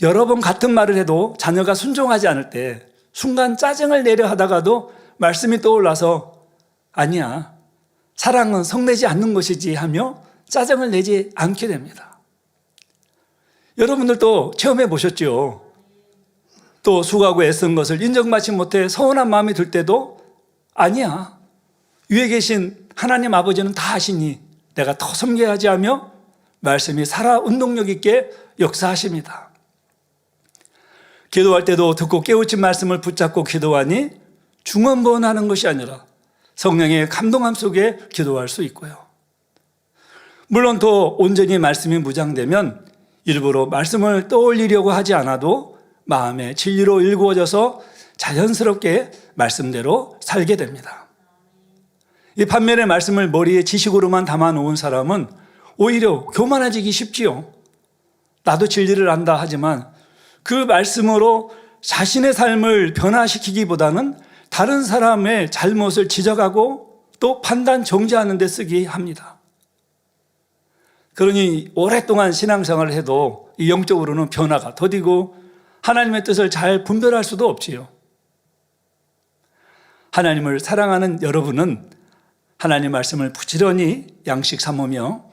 여러 번 같은 말을 해도 자녀가 순종하지 않을 때 순간 짜증을 내려 하다가도 말씀이 떠올라서 아니야, 사랑은 성내지 않는 것이지 하며 짜증을 내지 않게 됩니다. 여러분들도 체험해 보셨죠? 또 수고하고 애쓴 것을 인정받지 못해 서운한 마음이 들 때도 아니야, 위에 계신 하나님 아버지는 다 아시니 내가 더 섬겨야지 하며 말씀이 살아 운동력 있게 역사하십니다. 기도할 때도 듣고 깨우친 말씀을 붙잡고 기도하니 중언부언하는 것이 아니라 성령의 감동함 속에 기도할 수 있고요. 물론 더 온전히 말씀이 무장되면 일부러 말씀을 떠올리려고 하지 않아도 마음의 진리로 일구어져서 자연스럽게 말씀대로 살게 됩니다. 이 반면에 말씀을 머리에 지식으로만 담아놓은 사람은 오히려 교만해지기 쉽지요. 나도 진리를 안다 하지만 그 말씀으로 자신의 삶을 변화시키기보다는 다른 사람의 잘못을 지적하고 또 판단 정죄하는 데 쓰기 합니다. 그러니 오랫동안 신앙생활을 해도 영적으로는 변화가 더디고 하나님의 뜻을 잘 분별할 수도 없지요. 하나님을 사랑하는 여러분은 하나님 말씀을 부지런히 양식 삼으며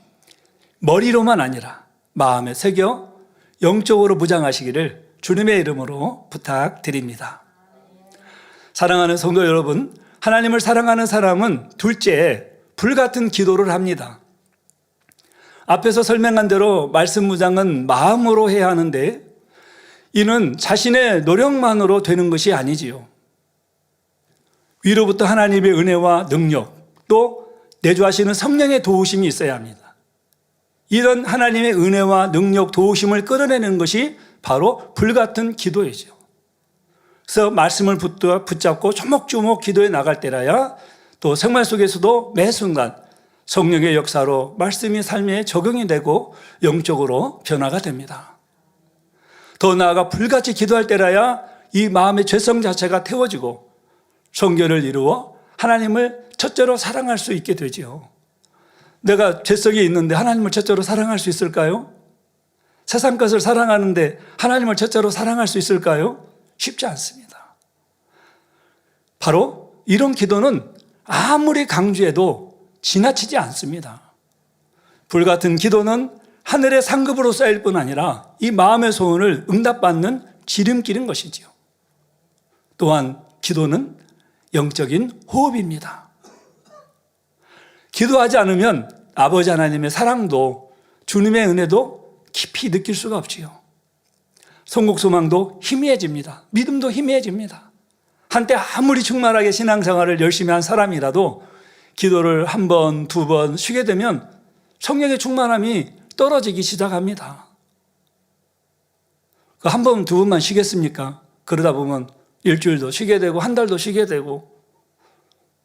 머리로만 아니라 마음에 새겨 영적으로 무장하시기를 주님의 이름으로 부탁드립니다. 사랑하는 성도 여러분, 하나님을 사랑하는 사람은 둘째, 불같은 기도를 합니다. 앞에서 설명한 대로 말씀 무장은 마음으로 해야 하는데 이는 자신의 노력만으로 되는 것이 아니지요. 위로부터 하나님의 은혜와 능력, 또 내주하시는 성령의 도우심이 있어야 합니다. 이런 하나님의 은혜와 능력, 도우심을 끌어내는 것이 바로 불같은 기도이죠. 그래서 말씀을 붙잡고 조목조목 기도해 나갈 때라야 또 생활 속에서도 매 순간 성령의 역사로 말씀이 삶에 적용이 되고 영적으로 변화가 됩니다. 더 나아가 불같이 기도할 때라야 이 마음의 죄성 자체가 태워지고 성결을 이루어 하나님을 첫째로 사랑할 수 있게 되지요. 내가 죄성이 있는데 하나님을 첫째로 사랑할 수 있을까요? 세상 것을 사랑하는데 하나님을 첫째로 사랑할 수 있을까요? 쉽지 않습니다. 바로 이런 기도는 아무리 강조해도 지나치지 않습니다. 불같은 기도는 하늘의 상급으로 쌓일 뿐 아니라 이 마음의 소원을 응답받는 지름길인 것이지요. 또한 기도는 영적인 호흡입니다. 기도하지 않으면 아버지 하나님의 사랑도 주님의 은혜도 깊이 느낄 수가 없지요. 성국소망도 희미해집니다. 믿음도 희미해집니다. 한때 아무리 충만하게 신앙생활을 열심히 한 사람이라도 기도를 한 번, 두 번 쉬게 되면 성령의 충만함이 떨어지기 시작합니다. 한 번, 두 번만 쉬겠습니까? 그러다 보면 일주일도 쉬게 되고 한 달도 쉬게 되고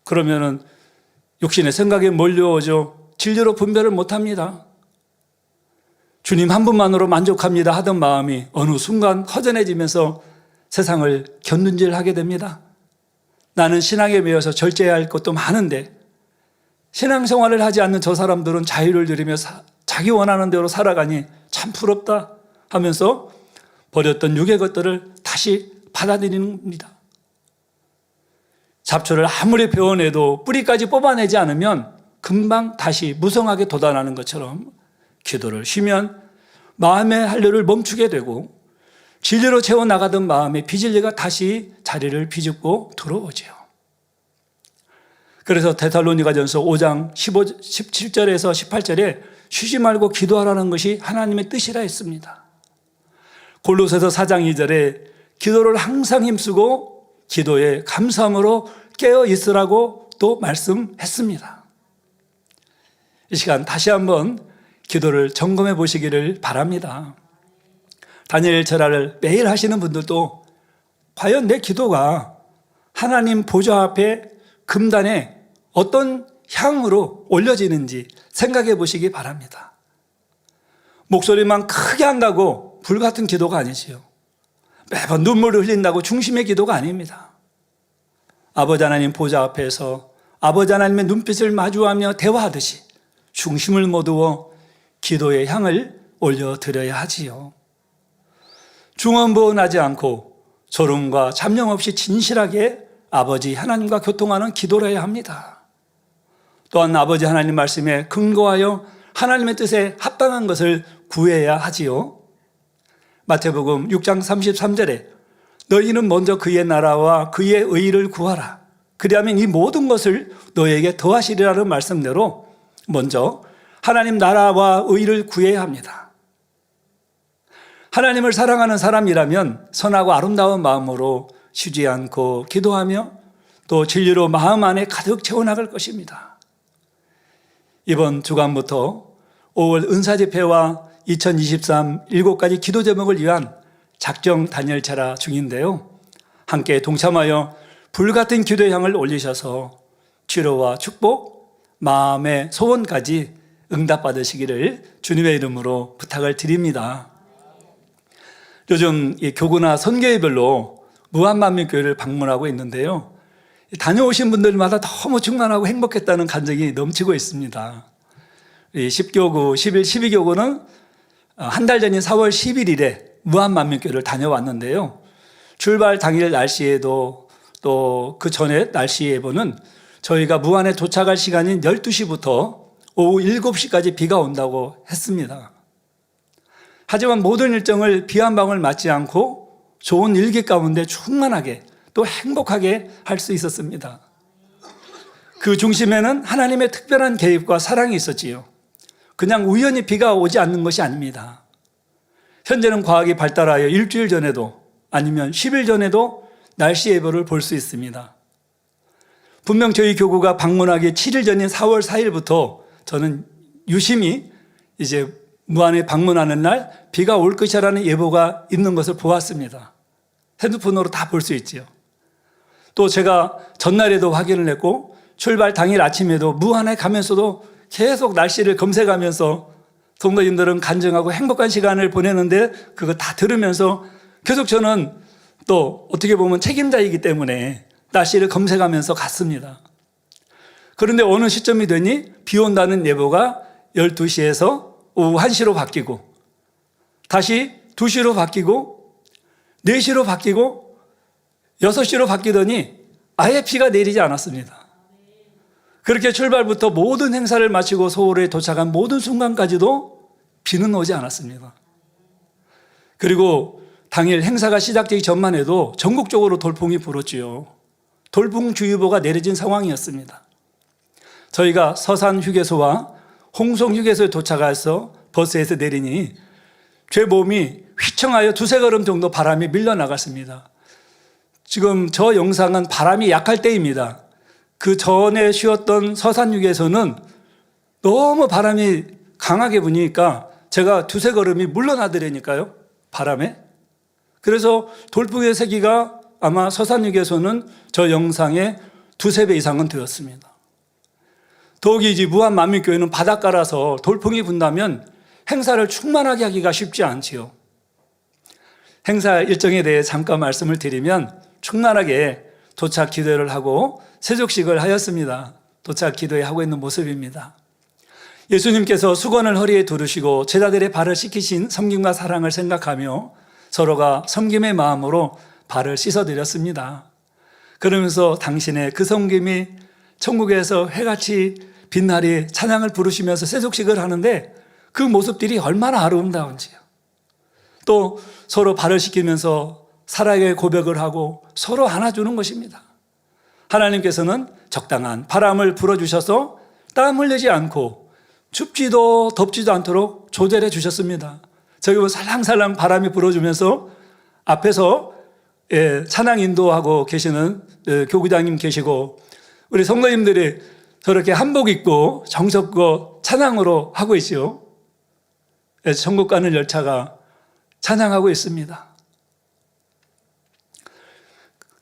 그러면은 육신의 생각에 몰려오죠. 진리로 분별을 못합니다. 주님 한 분만으로 만족합니다 하던 마음이 어느 순간 허전해지면서 세상을 견눈질하게 됩니다. 나는 신앙에 매여서 절제해야 할 것도 많은데 신앙생활을 하지 않는 저 사람들은 자유를 누리며 자기 원하는 대로 살아가니 참 부럽다 하면서 버렸던 육의 것들을 다시 받아들입니다. 잡초를 아무리 베어내도 뿌리까지 뽑아내지 않으면 금방 다시 무성하게 돋아나는 것처럼 기도를 쉬면 마음의 한류를 멈추게 되고 진리로 채워나가던 마음의 비진리가 다시 자리를 비집고 들어오죠. 그래서 데살로니가전서 5장 17절에서 18절에 쉬지 말고 기도하라는 것이 하나님의 뜻이라 했습니다. 골로새서 4장 2절에 기도를 항상 힘쓰고 기도에 감사함으로 깨어 있으라고 또 말씀했습니다. 이 시간 다시 한번 기도를 점검해 보시기를 바랍니다. 다니엘 절하를 매일 하시는 분들도 과연 내 기도가 하나님 보좌 앞에 금단에 어떤 향으로 올려지는지 생각해 보시기 바랍니다. 목소리만 크게 한다고 불같은 기도가 아니지요. 매번 눈물을 흘린다고 중심의 기도가 아닙니다. 아버지 하나님 보좌 앞에서 아버지 하나님의 눈빛을 마주하며 대화하듯이 중심을 모두어 기도의 향을 올려드려야 하지요. 중언부언하지 않고 조롱과 잠념 없이 진실하게 아버지 하나님과 교통하는 기도를 해야 합니다. 또한 아버지 하나님 말씀에 근거하여 하나님의 뜻에 합당한 것을 구해야 하지요. 마태복음 6장 33절에 너희는 먼저 그의 나라와 그의 의를 구하라. 그리하면 이 모든 것을 너에게 더하시리라는 말씀대로 먼저 하나님 나라와 의를 구해야 합니다. 하나님을 사랑하는 사람이라면 선하고 아름다운 마음으로 쉬지 않고 기도하며 또 진리로 마음 안에 가득 채워나갈 것입니다. 이번 주간부터 5월 은사집회와 2023 7가지 기도 제목을 위한 작정 단열체라 중인데요. 함께 동참하여 불같은 기도의 향을 올리셔서 치료와 축복, 마음의 소원까지 응답받으시기를 주님의 이름으로 부탁을 드립니다. 요즘 교구나 선교회별로 무한만민교회를 방문하고 있는데요. 다녀오신 분들마다 너무 충만하고 행복했다는 감정이 넘치고 있습니다. 10교구, 11, 12교구는 한 달 전인 4월 11일에 무한만민교회를 다녀왔는데요. 출발 당일 날씨에도 또 그 전에 날씨 예보는 저희가 무안에 도착할 시간인 12시부터 오후 7시까지 비가 온다고 했습니다. 하지만 모든 일정을 비 한 방울 맞지 않고 좋은 일기 가운데 충만하게 또 행복하게 할 수 있었습니다. 그 중심에는 하나님의 특별한 개입과 사랑이 있었지요. 그냥 우연히 비가 오지 않는 것이 아닙니다. 현재는 과학이 발달하여 일주일 전에도 아니면 10일 전에도 날씨 예보를 볼 수 있습니다. 분명 저희 교구가 방문하기 7일 전인 4월 4일부터 저는 유심히 이제 무안에 방문하는 날 비가 올 것이라는 예보가 있는 것을 보았습니다. 핸드폰으로 다 볼 수 있지요. 또 제가 전날에도 확인을 했고 출발 당일 아침에도 무안에 가면서도 계속 날씨를 검색하면서 성도님들은 간증하고 행복한 시간을 보내는데 그거 다 들으면서 계속 저는 또 어떻게 보면 책임자이기 때문에 날씨를 검색하면서 갔습니다. 그런데 어느 시점이 되니 비 온다는 예보가 12시에서 오후 1시로 바뀌고 다시 2시로 바뀌고 4시로 바뀌고 6시로 바뀌더니 아예 비가 내리지 않았습니다. 그렇게 출발부터 모든 행사를 마치고 서울에 도착한 모든 순간까지도 비는 오지 않았습니다. 그리고 당일 행사가 시작되기 전만 해도 전국적으로 돌풍이 불었지요. 돌풍주의보가 내려진 상황이었습니다. 저희가 서산 휴게소와 홍성 휴게소에 도착해서 버스에서 내리니 제 몸이 휘청하여 두세 걸음 정도 바람이 밀려나갔습니다. 지금 저 영상은 바람이 약할 때입니다. 그 전에 쉬었던 서산 휴게소는 너무 바람이 강하게 부니까 제가 두세 걸음이 물러나더라니까요, 바람에. 그래서 돌풍의 세기가 아마 서산 휴게소는 저 영상의 두세 배 이상은 되었습니다. 더욱이 이제 무안 만민교회는 바닷가라서 돌풍이 분다면 행사를 충만하게 하기가 쉽지 않지요. 행사 일정에 대해 잠깐 말씀을 드리면 충만하게 도착 기도를 하고 세족식을 하였습니다. 도착 기도회 하고 있는 모습입니다. 예수님께서 수건을 허리에 두르시고 제자들의 발을 씻기신 섬김과 사랑을 생각하며 서로가 섬김의 마음으로 발을 씻어드렸습니다. 그러면서 당신의 그 섬김이 천국에서 해같이 빛나리 찬양을 부르시면서 세족식을 하는데 그 모습들이 얼마나 아름다운지요. 또 서로 발을 씻기면서 사랑의 고백을 하고 서로 안아주는 것입니다. 하나님께서는 적당한 바람을 불어주셔서 땀 흘리지 않고 춥지도 덥지도 않도록 조절해 주셨습니다. 저기 뭐 살랑살랑 바람이 불어주면서 앞에서 찬양 인도하고 계시는 교구장님 계시고 우리 성도님들이 저렇게 한복 입고 정석고 찬양으로 하고 있죠. 천국 가는 열차가 찬양하고 있습니다.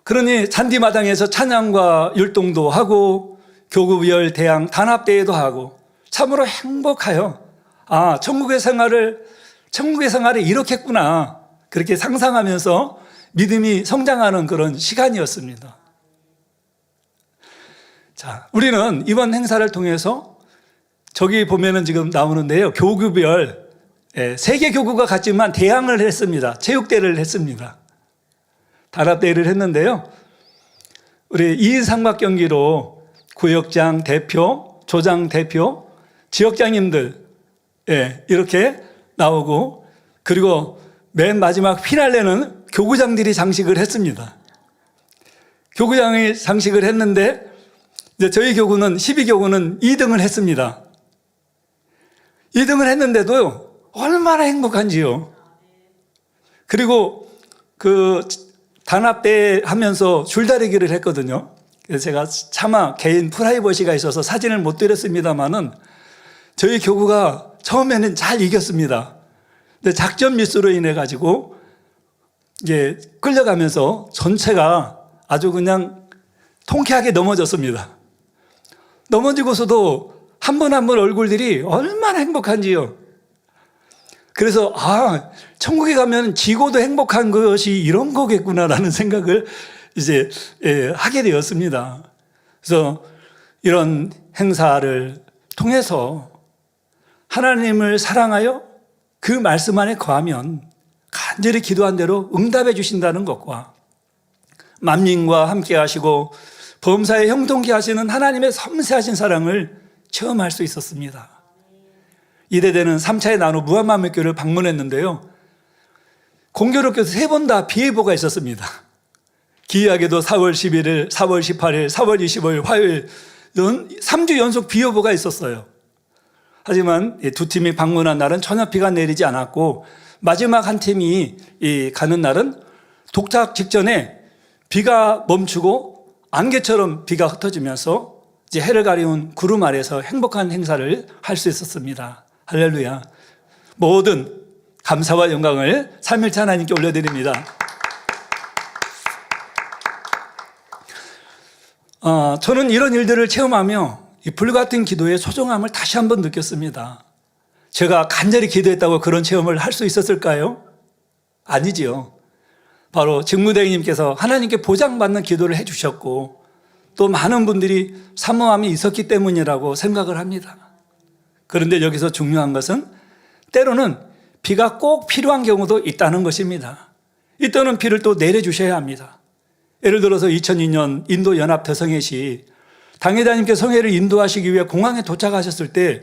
그러니 잔디마당에서 찬양과 율동도 하고 교구별 대항 단합대회도 하고 참으로 행복하여 천국의 생활이 이렇게 했구나 그렇게 상상하면서 믿음이 성장하는 그런 시간이었습니다. 자, 우리는 이번 행사를 통해서 저기 보면은 지금 나오는데요. 교구별 3개 교구가 같지만 대항을 했습니다. 체육대회를 했습니다. 단합대회를 했는데요. 우리 2인 삼각경기로 구역장 대표, 조장 대표, 지역장님들 이렇게 나오고 그리고 맨 마지막 피날레는 교구장들이 장식을 했습니다. 교구장이 장식을 했는데 이제 저희 교구는 12교구는 2등을 했습니다. 2등을 했는데도 얼마나 행복한지요. 그리고 그 단합대회 하면서 줄다리기를 했거든요. 그래서 제가 차마 개인 프라이버시가 있어서 사진을 못 드렸습니다만은 저희 교구가 처음에는 잘 이겼습니다. 근데 작전 미스로 인해 가지고 이게 끌려가면서 전체가 아주 그냥 통쾌하게 넘어졌습니다. 넘어지고서도 한 번 한 번 얼굴들이 얼마나 행복한지요. 그래서 천국에 가면 지고도 행복한 것이 이런 거겠구나라는 생각을 이제 하게 되었습니다. 그래서 이런 행사를 통해서 하나님을 사랑하여 그 말씀 안에 거하면 간절히 기도한 대로 응답해 주신다는 것과 만민과 함께 하시고 범사에 형통케 하시는 하나님의 섬세하신 사랑을 체험할 수 있었습니다. 이대대는 3차의 나노 무한만민교를 방문했는데요. 공교롭게도 3번 다 비 예보가 있었습니다. 기이하게도 4월 11일, 4월 18일, 4월 25일 화요일 3주 연속 비 예보가 있었어요. 하지만 두 팀이 방문한 날은 전혀 비가 내리지 않았고 마지막 한 팀이 가는 날은 도착 직전에 비가 멈추고 안개처럼 비가 흩어지면서 이제 해를 가리운 구름 아래서 행복한 행사를 할 수 있었습니다. 할렐루야. 모든 감사와 영광을 삼위일체 하나님께 올려드립니다. 저는 이런 일들을 체험하며 이 불같은 기도의 소중함을 다시 한번 느꼈습니다. 제가 간절히 기도했다고 그런 체험을 할 수 있었을까요? 아니지요. 바로 직무대행님께서 하나님께 보장받는 기도를 해주셨고 또 많은 분들이 사모함이 있었기 때문이라고 생각을 합니다. 그런데 여기서 중요한 것은 때로는 비가 꼭 필요한 경우도 있다는 것입니다. 이때는 비를 또 내려주셔야 합니다. 예를 들어서 2002년 인도 연합 대성회시 당회장님께 성회를 인도하시기 위해 공항에 도착하셨을 때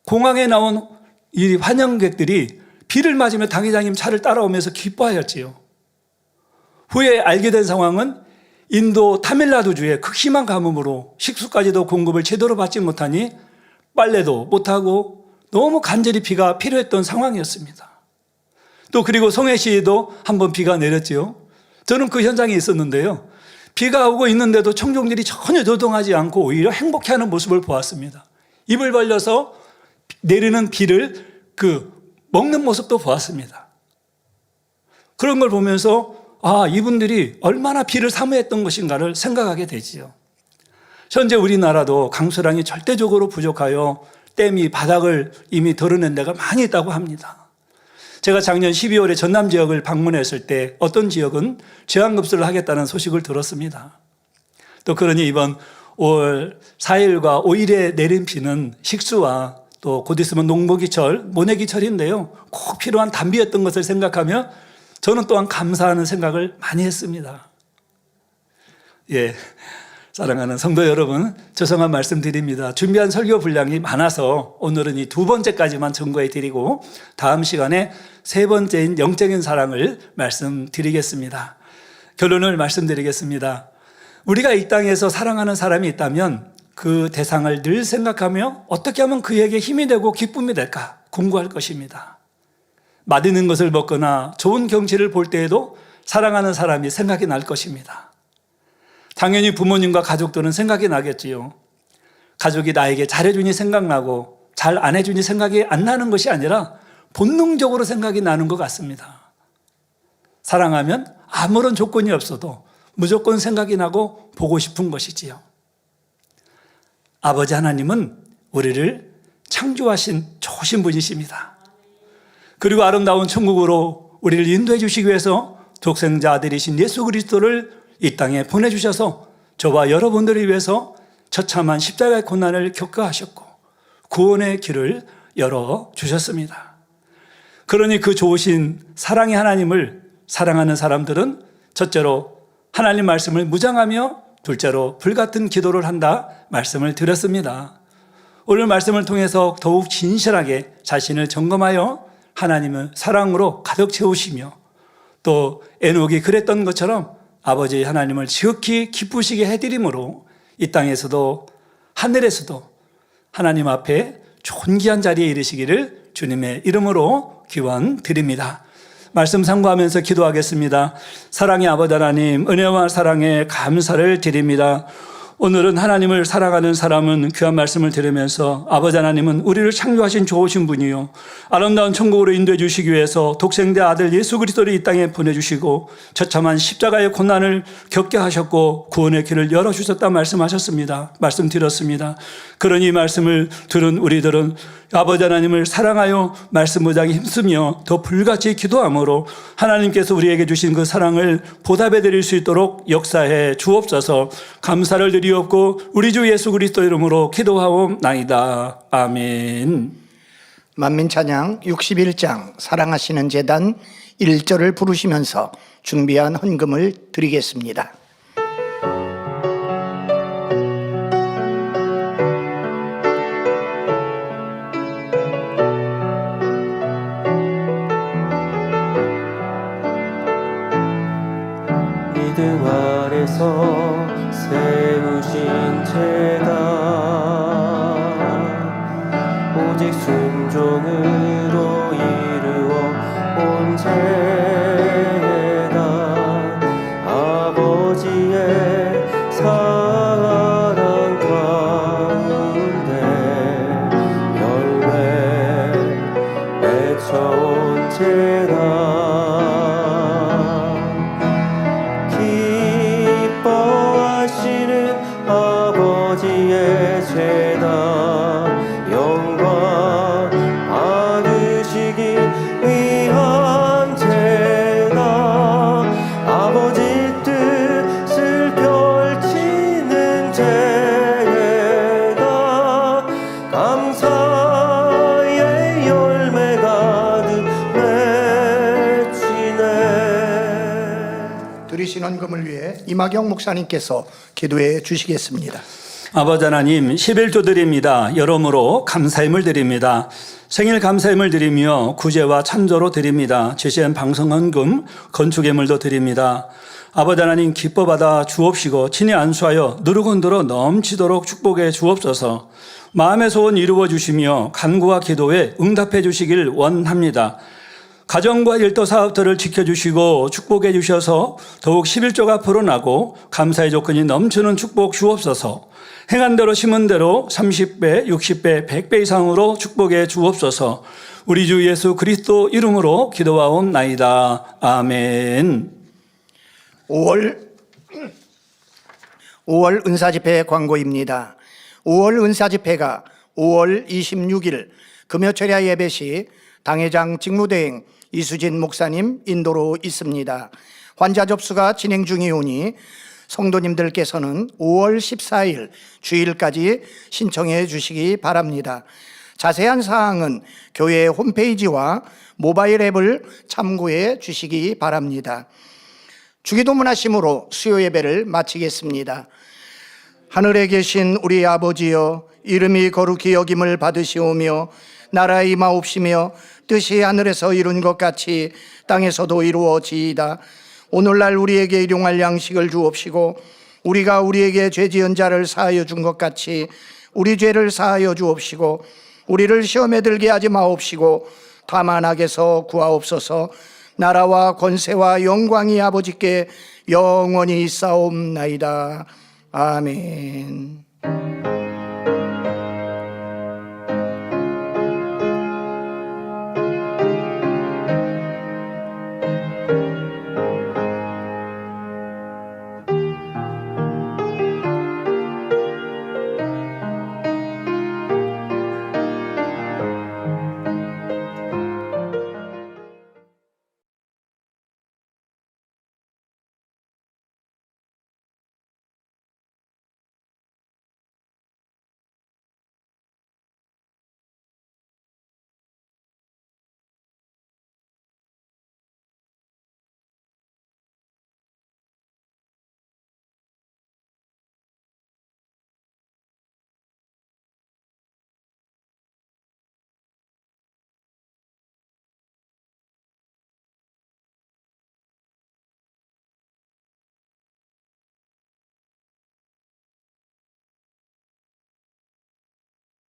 공항에 나온 이 환영객들이 비를 맞으며 당회장님 차를 따라오면서 기뻐하였지요. 후에 알게 된 상황은 인도 타밀나두주의 극심한 가뭄으로 식수까지도 공급을 제대로 받지 못하니 빨래도 못하고 너무 간절히 비가 필요했던 상황이었습니다. 또 그리고 송해시에도 한번 비가 내렸지요. 저는 그 현장에 있었는데요. 비가 오고 있는데도 청중들이 전혀 조동하지 않고 오히려 행복해하는 모습을 보았습니다. 입을 벌려서 내리는 비를 먹는 모습도 보았습니다. 그런 걸 보면서 이분들이 얼마나 비를 사모했던 것인가를 생각하게 되지요. 현재 우리나라도 강수량이 절대적으로 부족하여 댐이 바닥을 이미 드러낸 데가 많이 있다고 합니다. 제가 작년 12월에 전남 지역을 방문했을 때 어떤 지역은 제한급수를 하겠다는 소식을 들었습니다. 또 그러니 이번 5월 4일과 5일에 내린 비는 식수와 또 곧 있으면 농목이철, 모내기철인데요. 꼭 필요한 단비였던 것을 생각하며 저는 또한 감사하는 생각을 많이 했습니다. 사랑하는 성도 여러분, 죄송한 말씀 드립니다. 준비한 설교 분량이 많아서 오늘은 이 2번째까지만 전거해 드리고 다음 시간에 3번째인 영적인 사랑을 말씀드리겠습니다. 결론을 말씀드리겠습니다. 우리가 이 땅에서 사랑하는 사람이 있다면 그 대상을 늘 생각하며 어떻게 하면 그에게 힘이 되고 기쁨이 될까 공부할 것입니다. 맛있는 것을 먹거나 좋은 경치를 볼 때에도 사랑하는 사람이 생각이 날 것입니다. 당연히 부모님과 가족들은 생각이 나겠지요. 가족이 나에게 잘해주니 생각나고 잘 안 해주니 생각이 안 나는 것이 아니라 본능적으로 생각이 나는 것 같습니다. 사랑하면 아무런 조건이 없어도 무조건 생각이 나고 보고 싶은 것이지요. 아버지 하나님은 우리를 창조하신 좋으신 분이십니다. 그리고 아름다운 천국으로 우리를 인도해 주시기 위해서 독생자 아들이신 예수 그리스도를 이 땅에 보내주셔서 저와 여러분들을 위해서 처참한 십자가의 고난을 겪어하셨고 구원의 길을 열어주셨습니다. 그러니 그 좋으신 사랑의 하나님을 사랑하는 사람들은 첫째로 하나님 말씀을 무장하며 둘째로 불같은 기도를 한다 말씀을 드렸습니다. 오늘 말씀을 통해서 더욱 진실하게 자신을 점검하여 하나님은 사랑으로 가득 채우시며 또 에녹이 그랬던 것처럼 아버지 하나님을 지극히 기쁘시게 해드림으로 이 땅에서도 하늘에서도 하나님 앞에 존귀한 자리에 이르시기를 주님의 이름으로 기원드립니다. 말씀 참고하면서 기도하겠습니다. 사랑의 아버지 하나님, 은혜와 사랑에 감사를 드립니다. 오늘은 하나님을 사랑하는 사람은 귀한 말씀을 들으면서 아버지 하나님은 우리를 창조하신 좋으신 분이요 아름다운 천국으로 인도해 주시기 위해서 독생자 아들 예수 그리스도를 이 땅에 보내주시고 처참한 십자가의 고난을 겪게 하셨고 구원의 길을 열어주셨다 말씀하셨습니다. 말씀드렸습니다. 그러니 이 말씀을 들은 우리들은 아버지 하나님을 사랑하여 말씀 무장에 힘쓰며 더 불같이 기도함으로 하나님께서 우리에게 주신 그 사랑을 보답해 드릴 수 있도록 역사해 주옵소서. 감사를 드리옵고 우리 주 예수 그리스도 이름으로 기도하옵나이다. 아멘. 만민찬양 61장 사랑하시는 제단 1절을 부르시면서 준비한 헌금을 드리겠습니다. 오직 순종으로 이루어 온 죄다 아버지의 사랑 가운데 열매 맺혀온 죄다 기뻐하시는 아버지의 죄다 영광 받으시기 위한 죄다 아버지 뜻을 펼치는 죄다 감사의 열매 가득 맺히네. 드리신 헌금을 위해 이마경 목사님께서 기도해 주시겠습니다. 아버지 하나님, 11조 드립니다. 여러모로 감사임을 드립니다. 생일 감사임을 드리며 구제와 찬조로 드립니다. 제시한 방송헌금, 건축예물도 드립니다. 아버지 하나님, 기뻐 받아 주옵시고 친히 안수하여 누르곤도로 넘치도록 축복해 주옵소서. 마음의 소원 이루어 주시며 간구와 기도에 응답해 주시길 원합니다. 가정과 일도 사업들을 지켜주시고 축복해 주셔서 더욱 11조가 불어나고 감사의 조건이 넘치는 축복 주옵소서. 행한 대로 심은 대로 30배, 60배, 100배 이상으로 축복해 주옵소서. 우리 주 예수 그리스도 이름으로 기도하옵나이다. 아멘. 5월 은사집회 광고입니다. 5월 은사집회가 5월 26일 금요철야 예배 시 당회장 직무대행 이수진 목사님 인도로 있습니다. 환자 접수가 진행 중이오니 성도님들께서는 5월 14일 주일까지 신청해 주시기 바랍니다. 자세한 사항은 교회 홈페이지와 모바일 앱을 참고해 주시기 바랍니다. 주기도문 하심으로 수요 예배를 마치겠습니다. 하늘에 계신 우리 아버지여, 이름이 거룩히 여김을 받으시오며 나라에 임하옵시며 뜻이 하늘에서 이룬 것 같이 땅에서도 이루어지이다. 오늘날 우리에게 일용할 양식을 주옵시고 우리가 우리에게 죄 지은 자를 사하여 준 것 같이 우리 죄를 사하여 주옵시고 우리를 시험에 들게 하지 마옵시고 다만 악에서 구하옵소서. 나라와 권세와 영광이 아버지께 영원히 있사옵나이다. 아멘.